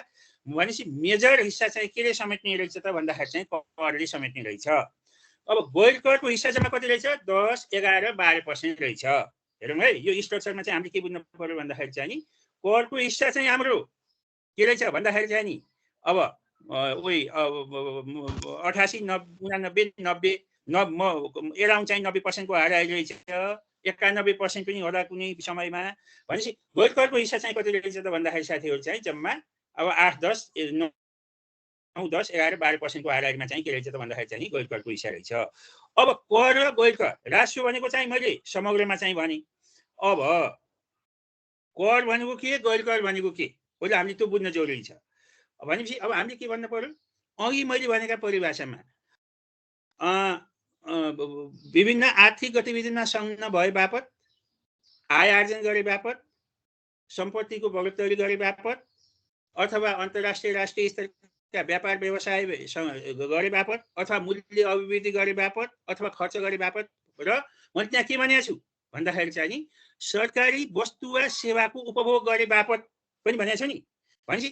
भनेपछि मेजर हिस्सा चाहिँ केले समेट्ने रहेछ त भन्दाखेरि चाहिँ करले समेट्ने रहेछ। अब गैर करको हिस्सा चाहिँ कति रहेछ, 10, 11, 12% रहेछ। हेरौँ है, यो स्ट्रक्चरमा चाहिँ हामीले के बुझ्नु पर्यो भन्दाखेरि चाहिँ करको हिस्सा चाहिँ हाम्रो के रहेछ भन्दाखेरि चाहिँ नि अब 88, 89, 90 एराउन्ड चाहिँ 90% को हाराहारी रहेछ, 91% पनि होला कुनै समयमा। भनेपछि गैर करको हिस्सा चाहिँ कति रहेछ त भन्दाखेरि साथीहरू चाहिँ जम्मा अब 8, 10, 9, 10, 11, 12% को हाराहारीमा चाहिँ के रहेछ त भन्दाखेरि चाहिँ गैर करको हिस्सा रहेछ। अब कर र गैर कर राष्ट्र भनेको चाहिँ मैले समग्रमा चाहिँ भने, अब कर भनेको के, गैर कर भनेको के, पहिला हामीले त्यो बुझ्न जरुरी छ। भनेपछि अब हामीले के भन्नु पर्यो, अघि मैले भनेका परिभाषामा विभिन्न आर्थिक गतिविधिमा संलग्न भए बापत, आय आर्जन गरे बापत, सम्पत्तिको बढोत्तरी गरे बापत, अथवा अन्तर्राष्ट्रिय राष्ट्रिय स्तरका व्यापार व्यवसाय गरे बापत, अथवा मूल्य अभिवृद्धि गरे बापत, अथवा खर्च गरे बापत, र मैले त्यहाँ के भनेको छु भन्दाखेरि चाहिँ नि सरकारी वस्तु वा सेवाको उपभोग गरे बापत पनि भनेको छु नि। भनेपछि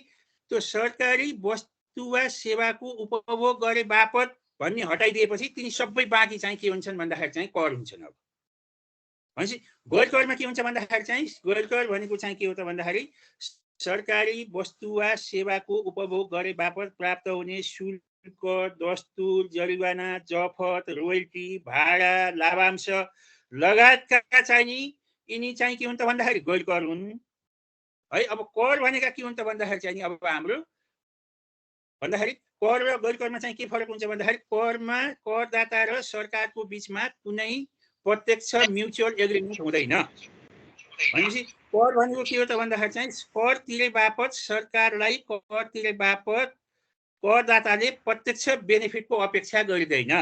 त्यो सरकारी वस्तु वा सेवाको उपभोग गरे बापत भन्ने हटाइदिएपछि तिनी सबै बाँकी चाहिँ के हुन्छन् भन्दाखेरि चाहिँ कर हुन्छन्। अब भनेपछि गैर करमा के हुन्छ भन्दाखेरि चाहिँ गैर कर भनेको चाहिँ के हो त भन्दाखेरि सरकारी वस्तु वा सेवाको उपभोग गरे बापत प्राप्त हुने शुल्क, दस्तुर, जरिवाना, जफत, रोयल्टी, भाडा, लाभांश लगायतका चाहिँ नि यिनी चाहिँ के हुन् त भन्दाखेरि गैर कर हुन् है। अब कर भनेका के हुन् त भन्दाखेरि चाहिँ अब हाम्रो भन्दाखेरि कर र गैर करमा चाहिँ के फरक हुन्छ भन्दाखेरि करमा करदाता र सरकारको बीचमा कुनै प्रत्यक्ष म्युचुअल एग्रिमेन्ट हुँदैन। भनेपछि कर भनेको के हो त भन्दाखेरि चाहिँ कर तिरे बापत सरकारलाई कर तिरे बापत करदाताले प्रत्यक्ष बेनिफिटको अपेक्षा गरिँदैन।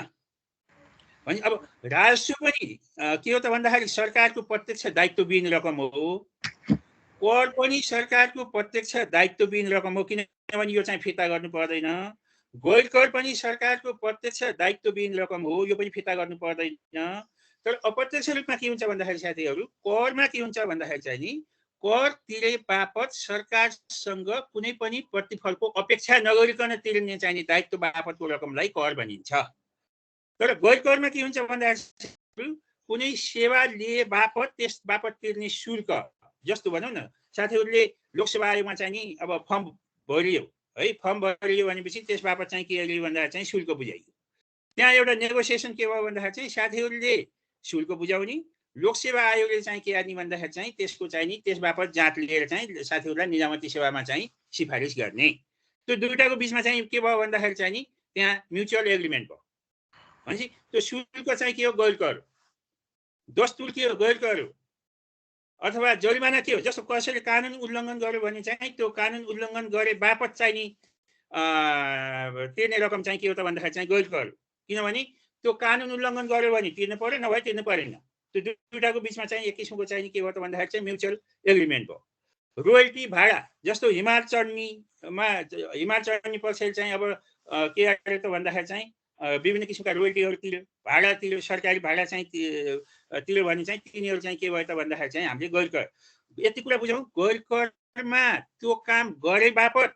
भने अब राजस्व पनि के हो त भन्दाखेरि सरकारको प्रत्यक्ष दायित्वविहीन रकम हो। कर पनि सरकारको प्रत्यक्ष दायित्वविहीन रकम हो, किनभने यो चाहिँ फिर्ता गर्नु पर्दैन। गैर कर पनि सरकारको प्रत्यक्ष दायित्वविहीन रकम हो, यो पनि फिर्ता गर्नु पर्दैन। तर अप्रत्यक्ष रूपमा के हुन्छ भन्दाखेरि साथीहरू, करमा के हुन्छ भन्दाखेरि चाहिँ नि कर तिरे बापत सरकारसँग कुनै पनि प्रतिफलको अपेक्षा नगरिकन तिर्ने चाहिने दायित्व बापतको रकमलाई कर भनिन्छ। तर गैर करमा के हुन्छ भन्दाखेरि कुनै सेवा लिए बापत त्यस बापत तिर्ने शुल्क, जस्तो भनौँ न साथीहरूले लोकसेवा आयोगमा चाहिँ नि अब फर्म भरियो है, फर्म भरियो भनेपछि त्यस बापत चाहिँ के गरियो भन्दाखेरि चाहिँ शुल्क बुझाइयो। त्यहाँ एउटा नेगोसिएसन के भयो भन्दाखेरि चाहिँ साथीहरूले शुल्क बुझाउने, लोकसेवा आयोगले चाहिँ के गर्ने भन्दाखेरि चाहिँ त्यसको चाहिँ नि त्यस बापत जाँच लिएर चाहिँ साथीहरूलाई निजामती सेवामा चाहिँ सिफारिस गर्ने। त्यो दुईटाको बिचमा चाहिँ के भयो भन्दाखेरि चाहिँ नि त्यहाँ म्युचुअल एग्रिमेन्ट भयो। भनेपछि त्यो शुल्क चाहिँ के हो, गैर कर। दस्तुर के हो, गैर कर हो। अथवा जरिमाना के हो, जस्तो कसैले कानुन उल्लङ्घन गर्यो भने चाहिँ त्यो कानुन उल्लङ्घन गरे बापत चाहिँ नि तिर्ने रकम चाहिँ के हो त भन्दाखेरि चाहिँ गैर कर। किनभने त्यो कानुन उल्लङ्घन गर्यो भने तिर्नु पर्यो, नभए तिर्नु परेन। त्यो दुईटाको बिचमा चाहिँ एक किसिमको चाहिँ के हो त भन्दाखेरि चाहिँ म्युचुअल एग्रिमेन्ट भयो। रोयल्टी भाडा, जस्तो हिमाल चढ्ने पक्षले चाहिँ अब के गर्यो त भन्दाखेरि चाहिँ विभिन्न किसिमका रोयल्टीहरू तिर्यो, भाडा तिर्यो, सरकारी भाडा चाहिँ तिर्यो भने चाहिँ तिनीहरू चाहिँ के भयो त भन्दाखेरि चाहिँ हामीले गैर कर। यति कुरा बुझौँ, गैर करमा त्यो काम गरे बापत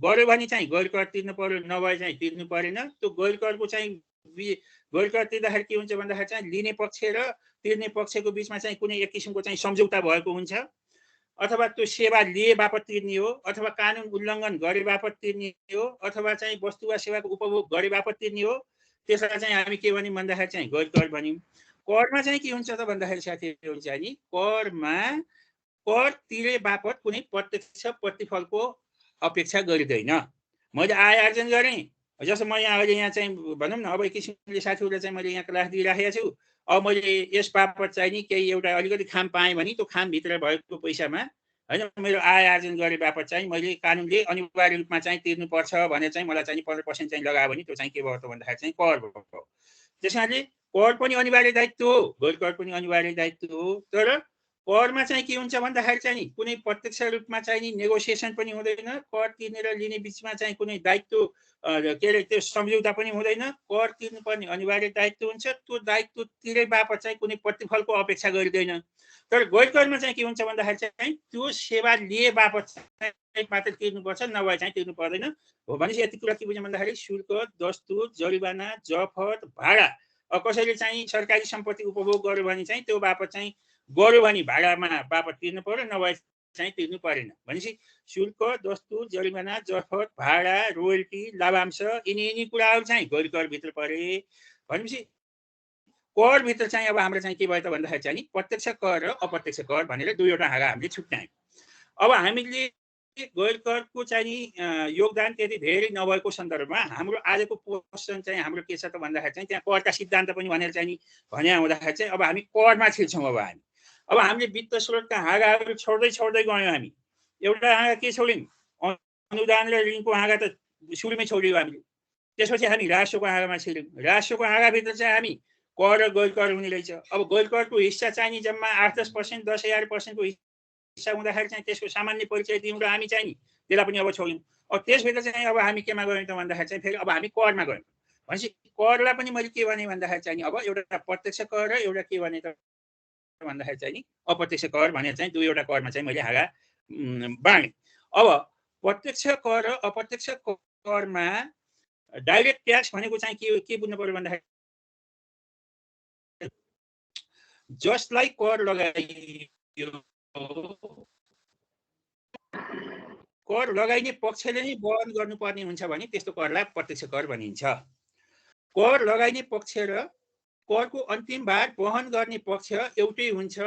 गर्यो भने चाहिँ गैर कर तिर्नु पर्यो, नभए चाहिँ तिर्नु परेन। त्यो गैर करको चाहिँ गैर कर तिर्दाखेरि के हुन्छ भन्दाखेरि चाहिँ लिने पक्ष र तिर्ने पक्षको बिचमा चाहिँ कुनै एक किसिमको चाहिँ सम्झौता भएको हुन्छ, अथवा त्यो सेवा लिए बापत तिर्ने हो, अथवा कानुन उल्लङ्घन गरे बापत तिर्ने हो, अथवा चाहिँ वस्तु वा सेवाको उपभोग गरे बापत तिर्ने हो। त्यसलाई चाहिँ हामी के भन्यौँ भन्दाखेरि चाहिँ गैर कर भन्यौँ। करमा चाहिँ के हुन्छ त भन्दाखेरि साथीहरू चाहिँ नि करमा कर तिरे बापत कुनै प्रत्यक्ष प्रतिफलको अपेक्षा गरिँदैन। मैले आय आर्जन गरेँ, जस्तो म यहाँ अहिले यहाँ चाहिँ भनौँ न अब एक किसिमले साथीहरूलाई चाहिँ मैले यहाँ क्लास दिइराखेको छु। अब मैले यस बापत चाहिँ नि केही एउटा अलिकति खाम पाएँ भने त्यो खामभित्र भएको पैसामा होइन मेरो आय आर्जन गरे बापत चाहिँ मैले कानुनले अनिवार्य रूपमा चाहिँ तिर्नुपर्छ भनेर चाहिँ मलाई चाहिँ 15% चाहिँ लगायो भने त्यो चाहिँ के भयो त भन्दाखेरि चाहिँ कर भयो। त्यस कारणले कर पनि अनिवार्य दायित्व हो, गैर कर पनि अनिवार्य दायित्व हो। तर करमा चाहिँ के हुन्छ भन्दाखेरि चाहिँ नि कुनै प्रत्यक्ष रूपमा चाहिँ नि नेगोसिएसन पनि हुँदैन, कर तिर्ने र लिने बिचमा चाहिँ कुनै दायित्व के अरे त्यो सम्झौता पनि हुँदैन। कर तिर्नुपर्ने अनिवार्य दायित्व हुन्छ, त्यो दायित्व तिरे बापत चाहिँ कुनै प्रतिफलको अपेक्षा गरिँदैन। तर गैर करमा चाहिँ के हुन्छ भन्दाखेरि चाहिँ त्यो सेवा लिए बापत चाहिँ मात्र तिर्नुपर्छ, नभए चाहिँ तिर्नु पर्दैन हो। भनेपछि यति कुरा के बुझ्यौँ भन्दाखेरि शुल्क, दस्तुर, जरिवाना, जफत, भाडा, कसैले चाहिँ सरकारी सम्पत्ति उपभोग गर्यो भने चाहिँ त्यो बापत चाहिँ गर्यो भने भाडामा बापत तिर्नु पर्यो, नभए चाहिँ तिर्नु परेन। भनेपछि शुल्क, दस्तुर, जरिमाना, जफत, भाडा, रोयल्टी, लाभांश यिनी कुराहरू चाहिँ गैर करभित्र परे। भनेपछि करभित्र चाहिँ अब हाम्रो चाहिँ के भयो त भन्दाखेरि चाहिँ नि प्रत्यक्ष कर र अप्रत्यक्ष कर भनेर दुईवटा हाँगा हामीले छुट्यायौँ। अब हामीले गैर करको चाहिँ नि योगदान त्यति धेरै नभएको सन्दर्भमा हाम्रो आजको क्वेसन चाहिँ हाम्रो के छ त भन्दाखेरि चाहिँ त्यहाँ करका सिद्धान्त पनि भनेर चाहिँ नि भने हुँदाखेरि चाहिँ अब हामी करमा छिर्छौँ। अब हामीले वित्त स्रोतका हाँगाहरू छोड्दै गयौँ। हामी एउटा हाँगा के छोड्यौँ, अनुदान र ऋणको हाँगा त सुरुमै छोड्यौँ हामीले। त्यसपछि हामी राजस्वको हाँगामा छिर्यौँ। राजस्वको हाँगाभित्र चाहिँ हामी कर र गैर कर हुने रहेछ। अब गैर करको हिस्सा चाहिँ नि जम्मा 8-10%, 10,000%को हिस्सा हुँदाखेरि चाहिँ त्यसको सामान्य परिचय दियौँ र हामी चाहिँ नि त्यसलाई पनि अब छोड्यौँ। अब त्यसभित्र चाहिँ अब हामी केमा गयौँ त भन्दाखेरि चाहिँ फेरि अब हामी करमा गयौँ। भनेपछि करलाई पनि मैले के भने भन्दाखेरि चाहिँ अब एउटा प्रत्यक्ष कर र एउटा के भने त भन्दाखेरि चाहिँ नि अप्रत्यक्ष कर भनेर चाहिँ दुईवटा करमा चाहिँ मैले हाँगा बाँडेँ। अब प्रत्यक्ष कर र अप्रत्यक्ष करमा डाइरेक्ट ट्याक्स भनेको चाहिँ के बुझ्नु पर्यो भन्दाखेरि जसलाई कर लगाइयो, कर लगाइने पक्षले नै वहन गर्नुपर्ने हुन्छ भने त्यस्तो करलाई प्रत्यक्ष कर भनिन्छ। कर लगाइने पक्ष र करको अन्तिम भार वहन गर्ने पक्ष एउटै हुन्छ,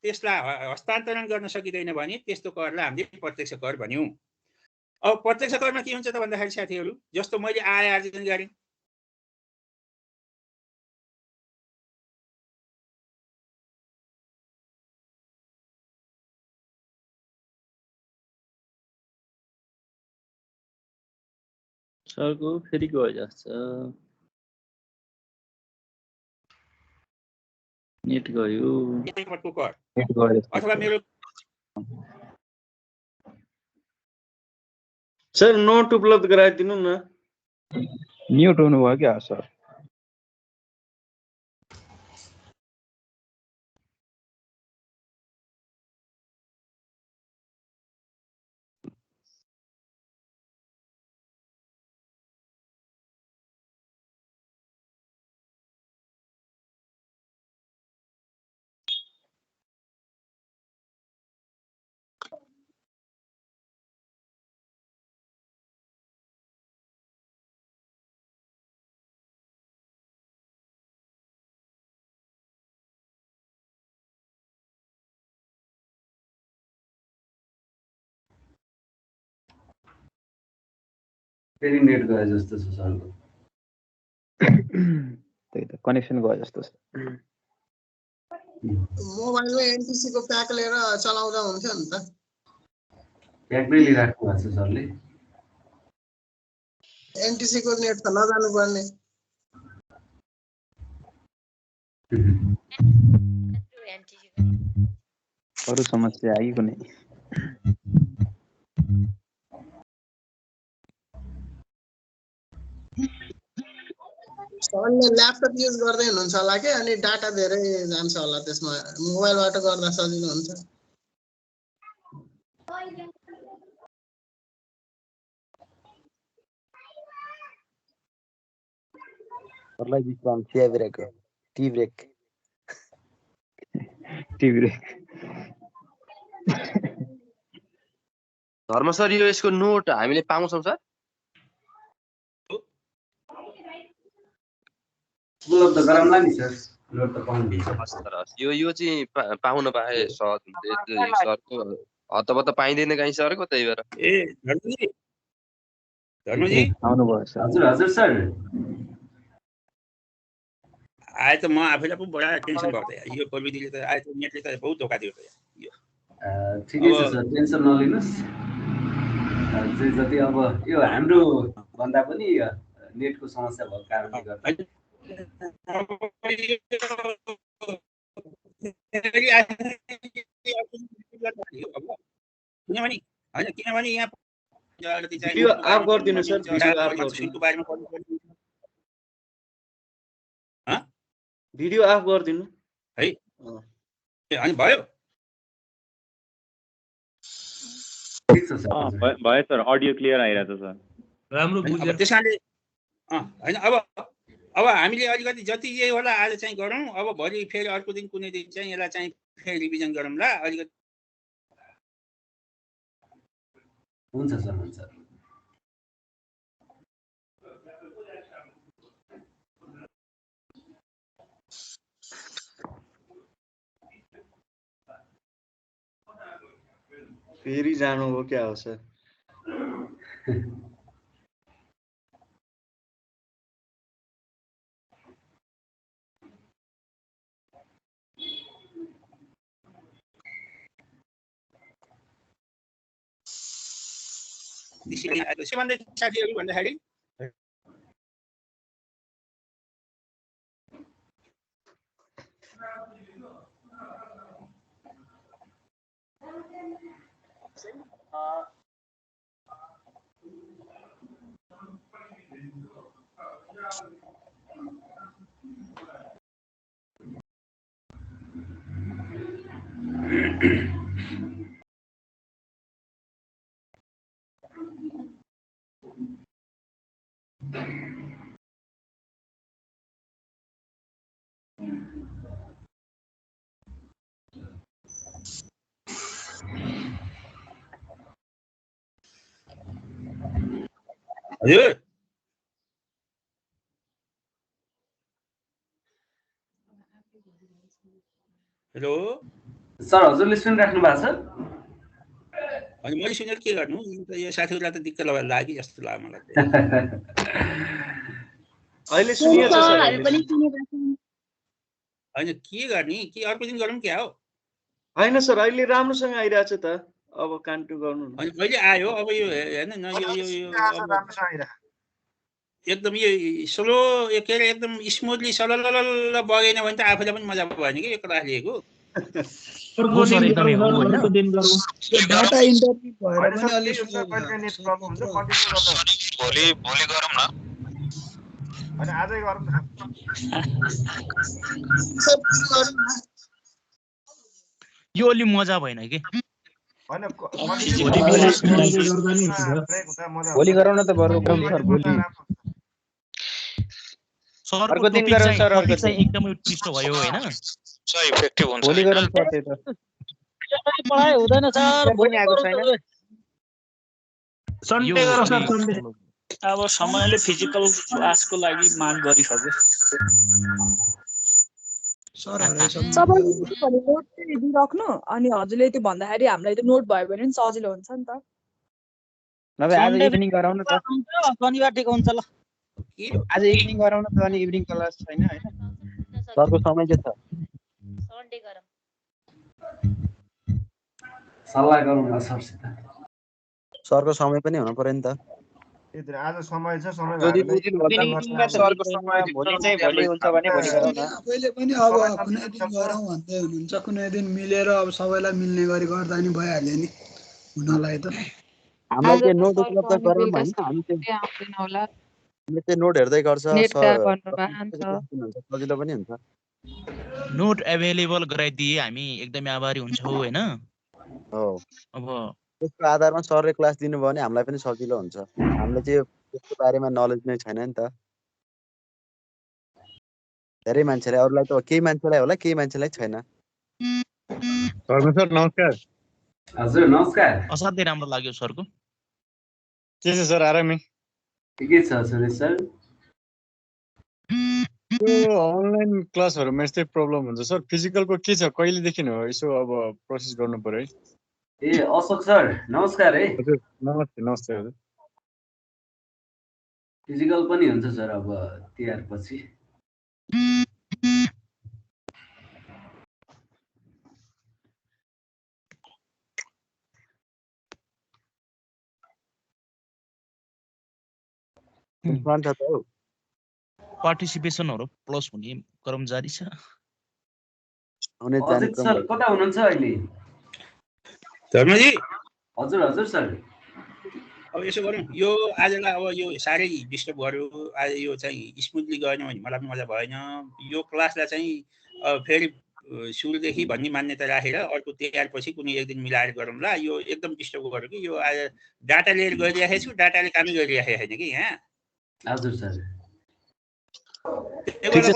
त्यसलाई हस्तान्तरण गर्न सकिँदैन भने त्यस्तो करलाई हामीले प्रत्यक्ष कर भन्यौँ। अब प्रत्यक्ष करमा के हुन्छ त भन्दाखेरि साथीहरू, जस्तो मैले आय आर्जन गरेँ, सरको फेरि गयो जस्तो नेट गयो एकपटको कर नेट गयो जस्तो अथवा मेरो सर नोट उपलब्ध गराइदिनु न। म्युट हुनुभयो क्या सर? फेरि नेट गयो जस्तो छ सरको। त्यही त कनेक्सन गयो जस्तो छ। मोबाइलमा एनटिसी को प्याक लिएर चलाउँदा हुन्थ्यो नि त। प्याक नै लिइराख्नु भएको छ सरले। एनटिसी को नेट त नजानु पर्ने। अरू समस्या आयो कुनै? सरले ल्यापटप युज गर्दै हुनुहुन्छ होला के, अनि डाटा धेरै जान्छ होला त्यसमा। मोबाइलबाट गर्दा सजिलो हुन्छ। सरलाई विश्राम चिया ब्रेक टी ब्रेक धर्म सर यो यसको नोट हामीले पाउँछौँ सर? उपलब्ध गराउँला नि सर, नोट त पाउनुहुन्छ। यो चाहिँ पाउन पाए सहज हुन्थ्यो। सरको हतपत पाइँदैन कहीँ सरको, त्यही भएर। ए धर्मजी आउनुभयो सर। हजुर हजुर सर। आए त म आफैलाई पनि बडा टेन्सन भयो त। यो प्रविधिले त आए त नेटले त बहुत धोका दियो त यो। ठिकै छ सर, टेन्सन नलिनुहोस्। जति अब यो हाम्रो भन्दा पनि नेटको समस्या भएको कारणले गर्दा किनभने यहाँ भिडियो अफ गरिदिनु सर, भिडियो अफ गरिदिनु। भिडियो अफ गरिदिनु है। अनि भयो? भयो सर, अडियो क्लियर आइरहेको छ सर। राम्रो बुझ्यो। त्यसैले हैन अब हामीले अलिकति जति यही होला आज चाहिँ गरौँ। अब भोलि फेरि अर्को दिन कुनै दिन चाहिँ यसलाई चाहिँ फेरि रिभिजन गरौँला अलिकति। हुन्छ सर, हुन्छ। फेरि जानु हो क्या हो सर? सेवान्दै साथीहरू भन्दाखेरि हजुर हेलो सर, हजुरले सुनिराख्नु भएको छ? अनि मैले सुनेर के गर्नु? यो साथीहरूलाई त दिक्क लाग्यो जस्तो लाग्यो मलाई। अहिले सुनिएछ सर? होइन के गर्ने, के अर्को दिन गरौँ क्या हो? होइन सर, अहिले राम्रोसँग आइरहेछ त। अब कन्टिन्यू गर्नु न। अनि कहिले आयो अब यो हेर्नु न, यो एकदम यो स्लो के अरे एकदम स्मुथली सलल बगेन भने त आफूलाई पनि मजा भएन कि यो क्लास लिएको। डाटा इन्टरनेट भएर पनि अलि स्लो भोलि गरौँ न अनि आजै गरौँ न यो अलि मजा भएन कि भोलि गरौँ न त बरु सर भोलि सरको टपिक चाहिँ एकदमै उत्कृष्ट भयो हैन सही इफेक्टिभ हुन्छ भोलि गरौँ सर त्यही त पढाइ हुँदैन सर पनि आएको छैन सन्डे गरौँ सर सन्डे अब समयले फिजिकल क्लासको लागि माग गरिसक्यो सबैले नोट चाहिँ दिइराख्नु अनि हजुरले त्यो भन्दाखेरि हामीलाई त्यो नोट भयो भने पनि सजिलो हुन्छ नि त। नभए आज इभिनिङ गरौँ न त शनिबार ठिक हुन्छ ल आज इभिनिङ गरौँ न त अनि इभिनिङ क्लास छैन हैन सरको समय के छ सन्डे गरौँ सल्लाह गरौँ न सरसित सरको समय पनि हुनु पर्यो नि त आज समय छ समय सरको समय भोलि चाहिँ भोलि हुन्छ भने भोलि गरौँ न आफैले पनि अब कुनै दिन गरौँ भन्दै हुनुहुन्छ कुनै दिन मिलेर अब सबैलाई मिल्ने गरी गर्दा नि भइहाल्यो नि हुनलाई त हामीलाई के नोट उपलब्ध गरौँ हैन हामी चाहिँ नोट हेर्दै गर्छ सजिलो पनि हुन्छ नोट एभाइलेबल गराइदिए हामी एकदमै आभारी हुन्छौँ हैन हो अब त्यसको आधारमा सरले क्लास दिनुभयो भने हामीलाई पनि सजिलो हुन्छ हामीले चाहिँ त्यसको बारेमा नलेज नै छैन नि त धेरै मान्छेलाई अरूलाई त केही मान्छेलाई होला केही मान्छेलाई छैन सर नमस्कार हजुर नमस्कार असाध्यै राम्रो लाग्यो सरको के छ सर आरामै ठिकै छ सुरेश सर यो अनलाइन क्लासहरुमा यस्तै प्रब्लम हुन्छ सर फिजिकलको के छ कहिलेदेखि हो यसो अब प्रोसेस गर्नु पर्यो है ए अशोक सर नमस्कार है हजुर नमस्ते हजुर फिजिकल पनि हुन्छ सर अब तिहार पछि पार्टिसिपेसनहरु प्लस हुने क्रम जारी छ अजित सर कता हुनुहुन्छ अहिले धर्मजी हजुर हजुर सर अब यसो गरौँ यो आजलाई अब यो साह्रै डिस्टर्ब गर्यो आज यो चाहिँ स्मुथली गएन भने मलाई पनि मजा भएन यो क्लासलाई चाहिँ फेरि सुरुदेखि भन्ने मान्यता राखेर अर्को तिहार पछि कुनै एक दिन मिलाएर गरौँला यो एकदम डिस्टर्ब गर्यो कि यो आज डाटा लिएर गइरहेको छु डाटाले कामै गरिरहेको छैन कि यहाँ हजुर सर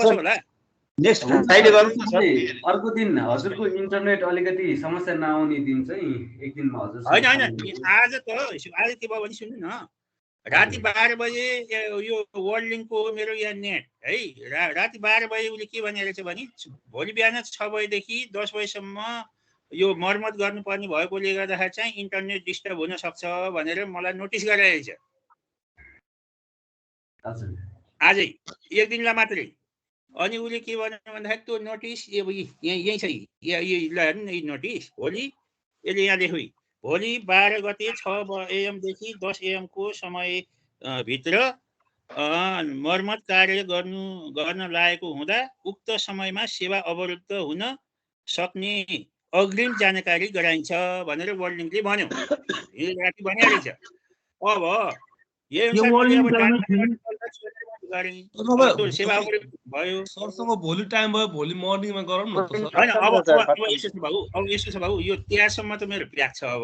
होला नेक्स्ट फ्राइडे गरौँ न सर अर्को दिन हजुरको इन्टरनेट अलिकति समस्या नआउने दिन चाहिँ एक दिनमा हजुर हैन आज के भयो भने सुन्नु न राति 12 बजे यो वर्ल्ड लिङ्कको मेरो यहाँ नेट है राति 12 बजे उसले के भनेर चाहिँ भने भोलि बिहान 6 बजेदेखि 10 बजेसम्म यो मर्मत गर्नुपर्ने भएकोले गर्दाखेरि चाहिँ इन्टरनेट डिस्टर्ब हुन सक्छ भनेर मलाई नोटिस गरिरहेछ आजै एक दिनलाई मात्रै अनि उसले के भन्यो भन्दाखेरि त्यो नोटिस यही छ यही नोटिस भोलि यसले यहाँ लेख्यो भोलि 12 गते 6 AM देखि 10 AM को समय भित्र मर्मत कार्य गर्न लागेको हुँदा उक्त समयमा सेवा अवरुद्ध हुन सक्ने अग्रिम जानकारी गराइन्छ भनेर वर्ल्ड लिङ्कले भन्यो यो राति भनिहालेछ अब सरसँग भोलि टाइम भयो भोलि मर्निङमा गरौँ न त सर हैन अब यस्तो छ बाबु यो तिहारसम्म त मेरो प्याक छ अब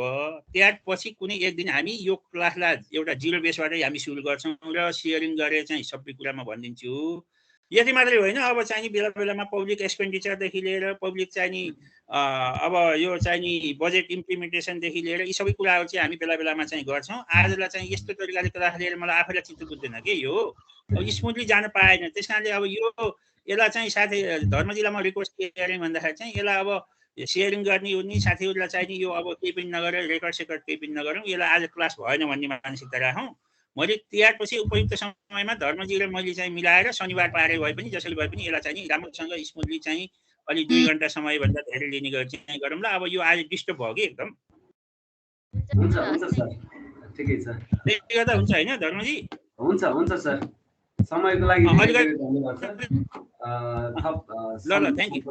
तिहार पछि कुनै एक दिन हामी यो क्लासलाई एउटा जिरो बेसबाटै हामी सुरु गर्छौँ र सेयरिङ गरेर चाहिँ सबै कुरामा भनिदिन्छु यति मात्रै होइन अब चाहिँ बेला बेलामा पब्लिक एक्सपेन्डिचरदेखि लिएर पब्लिक चाहिँ अब यो चाहिँ बजेट इम्प्लिमेन्टेसनदेखि लिएर यी सबै कुराहरू चाहिँ हामी बेला बेलामा चाहिँ गर्छौँ आजलाई चाहिँ यस्तो तरिकाले क्लास लिएर मलाई आफैलाई चित्त बुझ्दैन के यो अब स्मुथली जान पाएन त्यस कारणले अब यसलाई चाहिँ साथै धर्मजीलाई म रिक्वेस्ट के गरेँ भन्दाखेरि चाहिँ यसलाई अब सेयरिङ गर्ने उनी साथीहरूलाई चाहिँ यो अब केही पनि नगरेर रेकर्ड सेकर्ड केही पनि नगरौँ यसलाई आज क्लास भएन भन्ने मानसिकता राखौँ मैले तिहार पछि उपयुक्त समयमा धर्मजी र मैले चाहिँ मिलाएर शनिबार पारे भए पनि जसरी भए पनि यसलाई चाहिँ राम्रोसँग स्मुथली चाहिँ अलि 2 घण्टा समयभन्दा धेरै लिने गरी चाहिँ गरौँला अब यो आज डिस्टर्ब भयो कि एकदम हुन्छ सर ठिकै छ त्यसले गर्दा हुन्छ हैन धर्मजी हुन्छ सर समयको लागि अलिकति धेरै धन्यवाद सर। थप ल थ्याङ्क यू।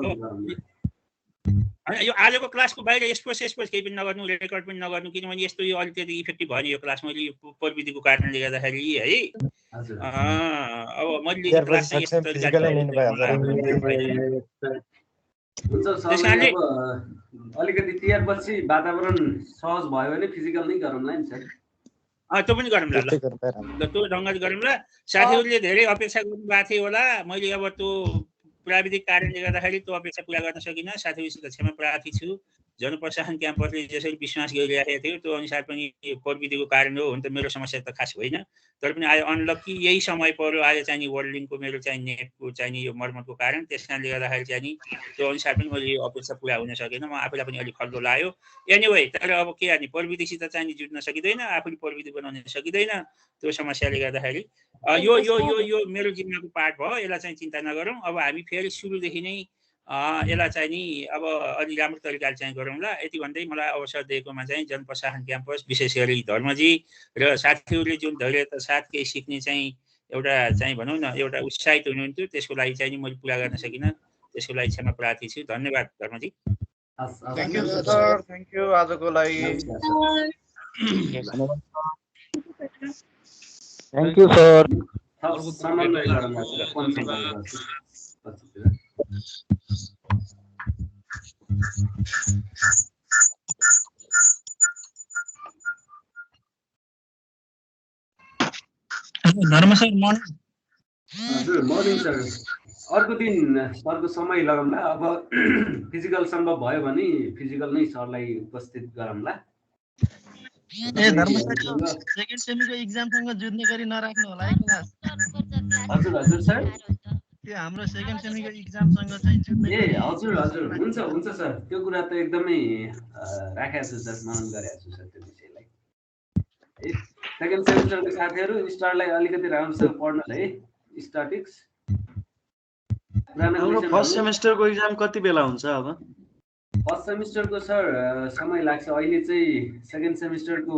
होइन यो आजको क्लासको बाहिर एक्सपोज केही पनि नगर्नु, रेकर्ड पनि नगर्नु, किनभने यस्तो यो अलिकति इफेक्टिभ भयो नि यो क्लास मैले यो प्रविधिको कारणले गर्दाखेरि है। अब मैले लिएको क्लास चाहिँ यस्तो तरिकाले हुन्छ सरले अब अलिकति तिहारपछि वातावरण सहज भयो भने फिजिकल नै गरौँला नि सर। त्यो पनि गरौँला ल त्यो ढङ्गले गरौँला। साथीहरूले धेरै अपेक्षा गर्नुभएको थियो होला, मैले अब त्यो प्राविधिक कारणले गर्दाखेरि त्यो अपेक्षा पुरा गर्न सकिनँ। साथीहरूसित क्षमा प्रार्थी छु। जनप्रशासन क्याम्पसले जसरी विश्वास गरिरहेको थियो त्यो अनुसार पनि प्रविधिको कारण हो। हुन त मेरो समस्या त खास होइन, तर पनि आज अनलक्की यही समय पर्यो आज चाहिँ वर्ल्डिङको मेरो चाहिँ नेटको चाहिँ यो मर्मतको कारण। त्यस कारणले गर्दाखेरि चाहिँ त्यो अनुसार पनि मैले यो अपेक्षा पुरा हुन सकेन। म आफूलाई पनि अलिक खल्लो लाग्यो। एनिवे तर अब के गर्ने, प्रविधिसित चाहिँ जुट्न सकिँदैन, आफूले प्रविधि बनाउन सकिँदैन। त्यो समस्याले गर्दाखेरि यो यो यो यो मेरो जिम्माको पार्ट भयो, यसलाई चाहिँ चिन्ता नगरौँ। अब हामी फेरि सुरुदेखि नै यसलाई चाहिँ नि अब अलि राम्रो तरिकाले चाहिँ गरौँला। यति भन्दै मलाई अवसर दिएकोमा चाहिँ जनप्रशासन क्याम्पस विशेष गरी धर्मजी र साथीहरूले जुन धैर्यता साथ केही सिक्ने चाहिँ एउटा चाहिँ भनौँ न एउटा उत्साहित हुनुहुन्थ्यो, त्यसको लागि चाहिँ नि मैले पुरा गर्न सकिनँ। त्यसको लागि क्षमा प्रार्थी छु। धन्यवाद धर्मजी। Thank you sir, thank you आजको लागि। Thank you sir. Dharma sir morning. हजुर मर्निङ सर। अर्को दिन सरको समय लगाउँला। अब फिजिकल सम्भव भयो भने फिजिकल नै सरलाई उपस्थित गराउँला। ए धर्म सर सेकेन्ड सेमीको एक्जामसँग जुझ्ने गरी नराख्नु होला है क्लास। हजुर हजुर सर। त्यो हाम्रो सेकेन्ड सेमीको एक्जामसँग चाहिँ जुझ्ने। ए हजुर हजुर हुन्छ हुन्छ सर। त्यो कुरा त एकदमै राखेको छु सर, मनन गरेको छु सर त्यो विषयलाई। सेकेन्ड सेमिस्टरको साथीहरू स्टारलाई अलिकति राम्रोसँग पढ्नु है। स्ट्याटिक्स हाम्रो फर्स्ट सेमेस्टरको एक्जाम कति बेला हुन्छ अब? फर्स्ट सेमिस्टरको सर समय लाग्छ। अहिले चाहिँ सेकेन्ड सेमिस्टरको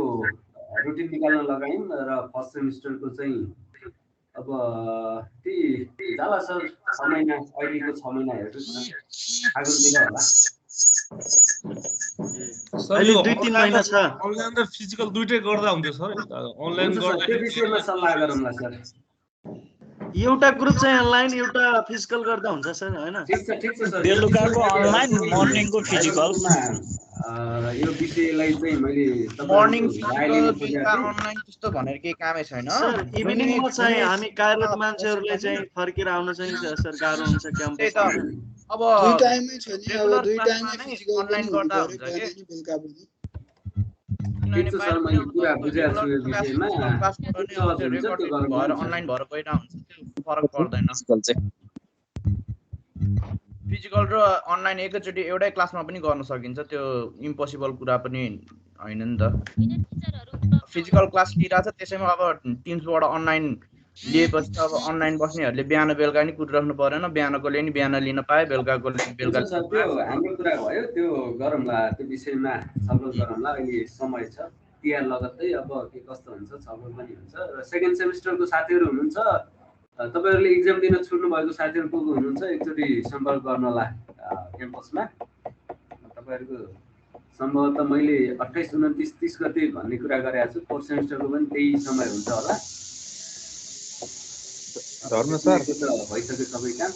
रुटिन निकाल्न लगायौँ र फर्स्ट सेमिस्टरको चाहिँ अब त्यही जाला सर 6 महिना। अहिलेको 6 महिना हेर्नुहोस् न फागुनतिर होला। अहिले 2-3 महिना छ। अनलाइन र फिजिकल दुईटै गर्दा हुन्छ सर। अनलाइन गर्दा त्यो विषयमा सल्लाह गरौँला सर। एउटा ग्रुप चाहिँ अनलाइन एउटा फिजिकल गर्दा हुन्छ सर हैन? ठीक छ सर। बेलुकाको अनलाइन मर्निङको फिजिकल। यो विषयलाई चाहिँ मैले मर्निङ फिजिकल अनलाइन त्यस्तो भनेर केही कामै छैन सर। इभिनिङमा चाहिँ हामी कार्यरत मान्छेहरुलाई चाहिँ फर्केर आउन चाहिँ सर गाह्रो हुन्छ क्याम्पसमा। अब दुई टाइममै छ नि, अब दुई टाइममै फिजिकल अनलाइन गर्दा हुन्छ के बेलुका पनि। ठीक छ सर, मैले कुरा बुझेको छु यो विषयमा। भएर अनलाइन भएर गइरा हुन्छ, त्यो फरक पर्दैन। फिजिकल र अनलाइन एकैचोटि एउटै क्लासमा पनि गर्न सकिन्छ, त्यो इम्पोसिबल कुरा पनि होइन नि त। फिजिकल क्लास लिइरहेछ त्यसैमा अब टिम्सबाट अनलाइन लिएपछि अब अनलाइन बस्नेहरूले बिहान बेलुका नि कुदिराख्नु परेन। बिहानकोले नि बिहान लिन पाए, बेलुकाकोले बेलुका। त्यो हाम्रो कुरा भयो, त्यो गरौँला। त्यो विषयमा छलफल गरौँला। अहिले समय छ, तिहार लगत्तै अब के कस्तो हुन्छ छलफल पनि हुन्छ। र सेकेन्ड सेमिस्टरको साथीहरू हुनुहुन्छ, तपाईहरुले एक्जाम दिन छुट्नु भएको साथीहरु को हुनुहुन्छ एकचोटी सम्पर्क गर्नुहोला क्याम्पसमा। तपाईहरुको सम्भवतः मैले 28, 29, 30 गते भन्ने कुरा गरेको छु। फोर्थ सेमिस्टरको पनि त्यही समय हुन्छ होला। धर्म सर भइसक्यो सबै काम।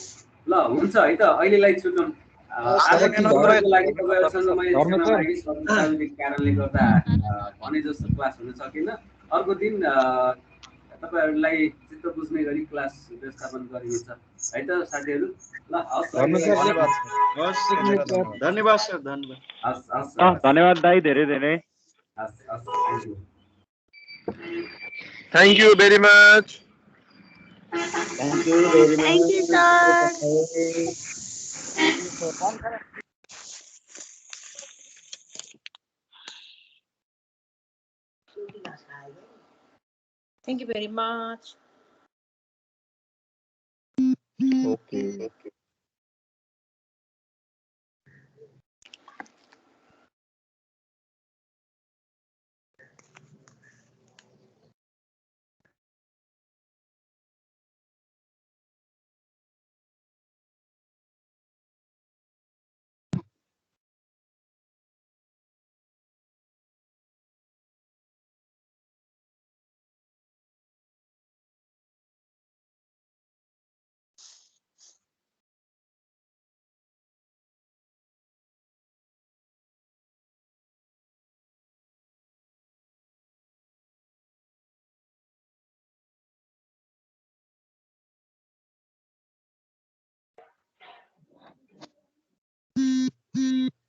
ल हुन्छ है त, अहिलेलाई छुटौँ। आजको लागि तपाईहरुसँग मैले क्षमा मागे, प्राविधिक कारणले गर्दा भने जस्तो क्लास हुन सकेन। अर्को दिन तपाईहरुलाई चित्त बुझ्ने गरी क्लास व्यवस्थापन गरिनेछ है त साथीहरु। ल हस् धन्यवाद सर। धन्यवाद। हस् धन्यवाद दाइ, धेरै धेरै। हस् thank you very much. Thank you very much. Thank you, sir. Thank you very much. Okay. हुन्छ।